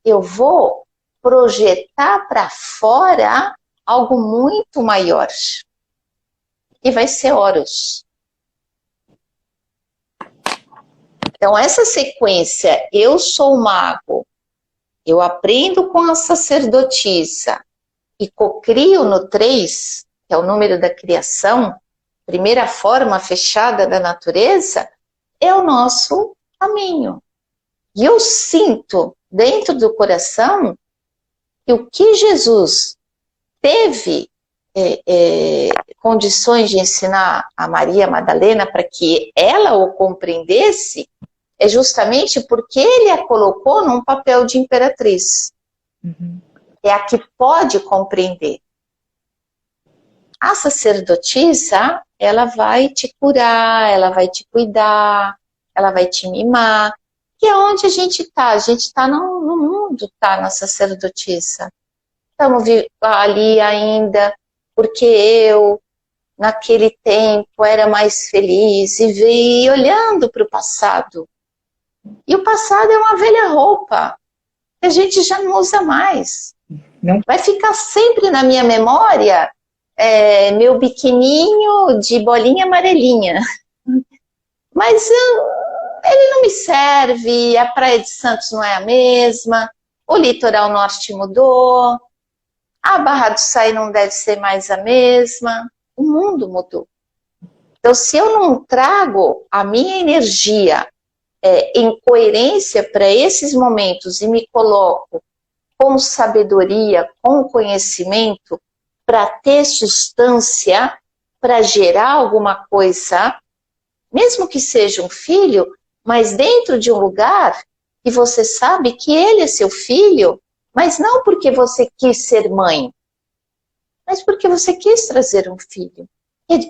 A: eu vou projetar para fora algo muito maior. E vai ser Horus. Então essa sequência, eu sou mago, eu aprendo com a sacerdotisa e cocrio no 3, que é o número da criação, primeira forma fechada da natureza, é o nosso caminho. E eu sinto dentro do coração que o que Jesus teve condições de ensinar a Maria Madalena para que ela o compreendesse, é justamente porque ele a colocou num papel de imperatriz. É a que pode compreender. A sacerdotisa, ela vai te curar, ela vai te cuidar, ela vai te mimar, que é onde a gente está. A gente está no mundo, está na sacerdotisa. Estamos ali ainda, porque eu, naquele tempo, era mais feliz e veio olhando para o passado. E o passado é uma velha roupa, que a gente já não usa mais.
B: Não.
A: Vai ficar sempre na minha memória meu biquininho de bolinha amarelinha. Mas ele não me serve, a Praia de Santos não é a mesma, o litoral norte mudou, a Barra do Saí não deve ser mais a mesma, o mundo mudou. Então, se eu não trago a minha energia em coerência para esses momentos e me coloco com sabedoria, com conhecimento, para ter substância, para gerar alguma coisa, mesmo que seja um filho, mas dentro de um lugar que você sabe que ele é seu filho, mas não porque você quis ser mãe, mas porque você quis trazer um filho.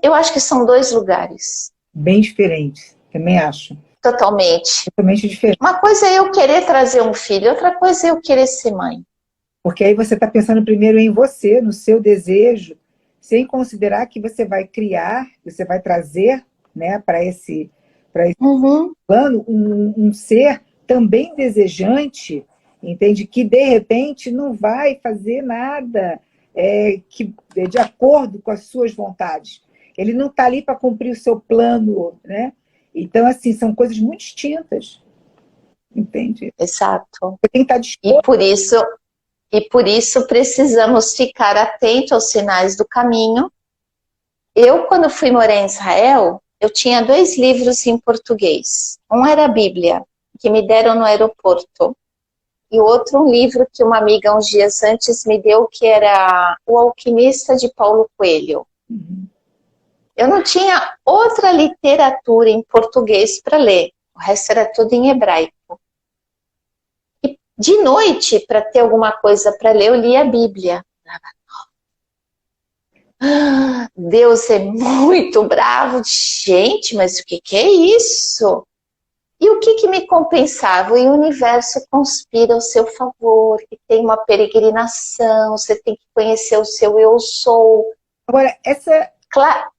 A: Eu acho que são dois lugares.
B: Bem diferentes, também acho.
A: Totalmente.
B: Totalmente diferente.
A: Uma coisa é eu querer trazer um filho, outra coisa é eu querer ser mãe.
B: Porque aí você está pensando primeiro em você, no seu desejo, sem considerar que você vai criar, você vai trazer, né, para esse plano um ser também desejante, entende? Que de repente não vai fazer nada de acordo com as suas vontades. Ele não está ali para cumprir o seu plano, né? Então, assim, são coisas muito distintas. Entende?
A: Exato.
B: Você tem que estar disposto.
A: E por isso precisamos ficar atentos aos sinais do caminho. Eu, quando fui morar em Israel, eu tinha 2 livros em português. Um era a Bíblia, que me deram no aeroporto. E o outro, um livro que uma amiga uns dias antes me deu, que era O Alquimista, de Paulo Coelho. Eu não tinha outra literatura em português para ler. O O resto era tudo em hebraico. E de noite, para ter alguma coisa para ler, eu lia a Bíblia. Deus é muito bravo. Gente, mas o que é isso? E o que me compensava? O universo conspira ao seu favor, que tem uma peregrinação, você tem que conhecer o seu eu sou.
B: Agora,
A: Claro,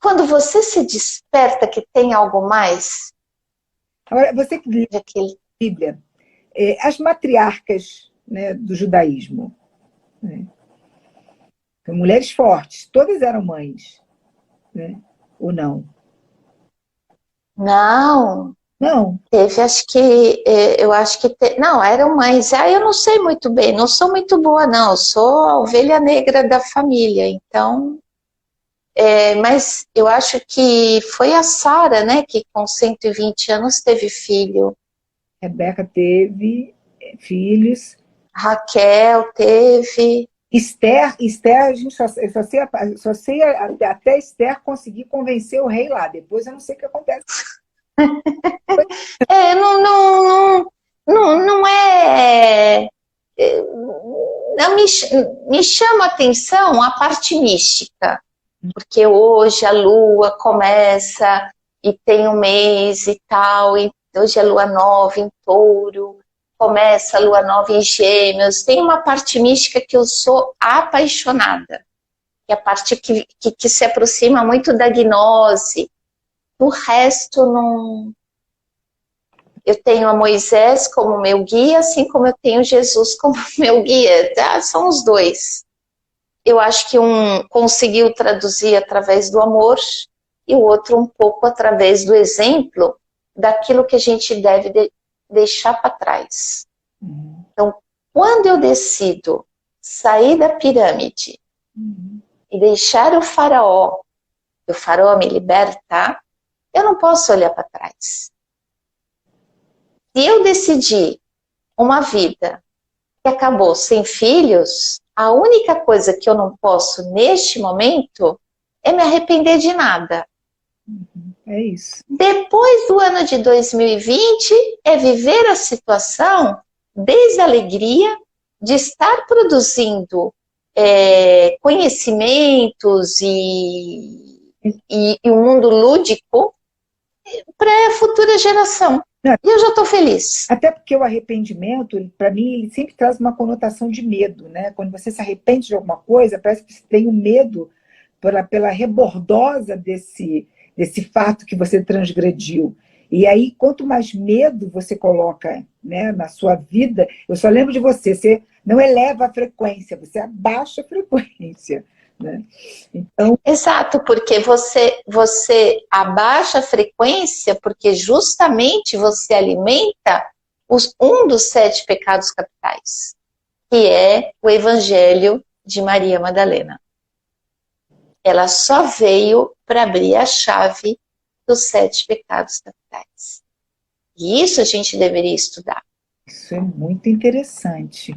A: quando você se desperta que tem algo mais...
B: Agora, você que lê a Bíblia, as matriarcas, né, do judaísmo, né, mulheres fortes, todas eram mães, né? Ou não?
A: Não,
B: Não.
A: teve, acho que, eu acho que, não, eram mães. Eu não sei muito bem, não sou muito boa, não, eu sou a ovelha negra da família, então, mas eu acho que foi a Sara, né, que com 120 anos teve filho.
B: Rebeca teve filhos.
A: Raquel teve.
B: Esther, a gente só sei até Esther conseguir convencer o rei lá. Depois eu não sei o que acontece.
A: Não é. Não me chama a atenção a parte mística, porque hoje a lua começa e tem um mês e tal, e hoje é lua nova em Touro, começa a lua nova em Gêmeos. Tem uma parte mística que eu sou apaixonada, que é a parte que se aproxima muito da gnose. O resto não. Eu tenho a Moisés como meu guia, assim como eu tenho Jesus como meu guia. São os dois. Eu acho que um conseguiu traduzir através do amor e o outro um pouco através do exemplo daquilo que a gente deve deixar para trás. Então, quando eu decido sair da pirâmide e deixar o faraó me libertar, eu não posso olhar para trás. Se eu decidir uma vida que acabou sem filhos, a única coisa que eu não posso neste momento é me arrepender de nada.
B: É isso.
A: Depois do ano de 2020, é viver a situação desde a alegria de estar produzindo conhecimentos e um mundo lúdico para a futura geração. E eu já estou feliz.
B: Até porque o arrependimento, para mim, ele sempre traz uma conotação de medo, né? Quando você se arrepende de alguma coisa, parece que você tem um medo pela rebordosa desse fato que você transgrediu. E aí, quanto mais medo você coloca, né, na sua vida, eu só lembro de você não eleva a frequência, você abaixa a frequência. Né? Então...
A: Exato, porque você abaixa a frequência porque justamente você alimenta um dos 7 pecados capitais, que é o Evangelho de Maria Madalena. Ela só veio para abrir a chave dos 7 pecados capitais. E isso a gente deveria estudar.
B: Isso é muito interessante.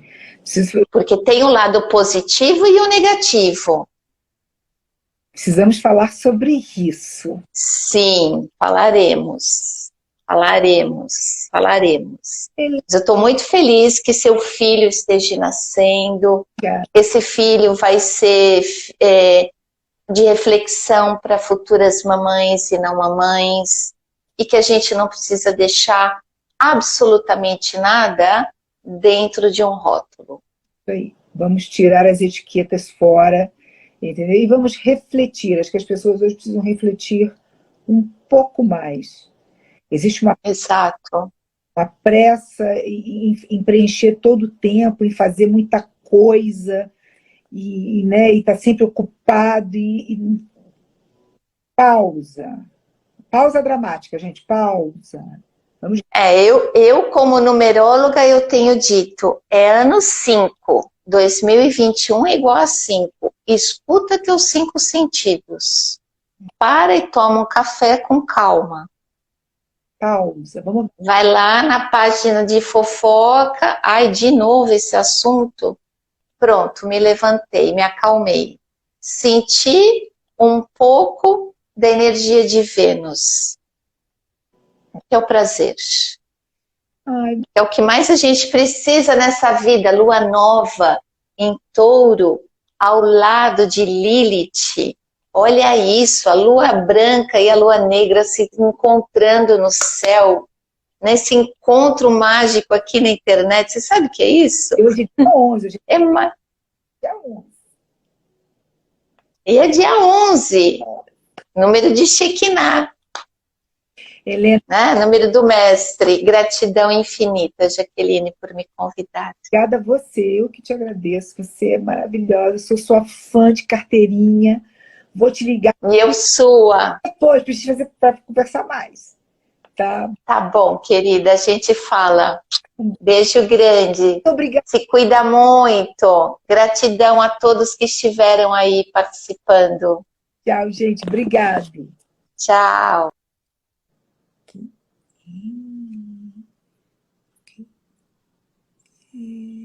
A: Porque tem o lado positivo e o negativo.
B: Precisamos falar sobre isso.
A: Sim, falaremos. Mas eu estou muito feliz que seu filho esteja nascendo. Esse filho vai ser de reflexão para futuras mamães e não mamães. E que a gente não precisa deixar absolutamente nada dentro de um rótulo.
B: Vamos tirar as etiquetas fora. Entendeu? E vamos refletir. Acho que as pessoas hoje precisam refletir um pouco mais. Existe uma pressa em preencher todo o tempo, em fazer muita coisa, e estar sempre ocupado. Pausa. Pausa dramática, gente. Pausa. Vamos...
A: Eu, como numeróloga, eu tenho dito, ano 5. 2021 é igual a 5. Escuta teus 5 sentidos. Para e toma um café com calma.
B: Pausa. Vamos...
A: Vai lá na página de fofoca. Ai, de novo esse assunto. Pronto, me levantei, me acalmei. Senti um pouco da energia de Vênus. que é o prazer.
B: Ai,
A: É o que mais a gente precisa nessa vida. Lua nova em Touro, ao lado de Lilith. Olha isso, a lua branca e a lua negra se encontrando no céu, nesse encontro mágico aqui na internet. Você sabe o que é isso?
B: hoje é dia 11, hoje
A: É
B: é dia 11.
A: E é dia 11, número de Shekinah,
B: Helena,
A: né? Número do mestre. Gratidão infinita, Jaqueline, por me convidar.
B: obrigada a você, eu que te agradeço, você é maravilhosa, sou sua fã de carteirinha, vou te ligar
A: E eu sua.
B: depois para conversar mais, tá?
A: Tá bom, querida, a gente fala. Beijo grande.
B: Muito obrigada.
A: Se cuida muito. Gratidão a todos que estiveram aí participando.
B: Tchau, gente, obrigado.
A: Tchau.
B: Hum.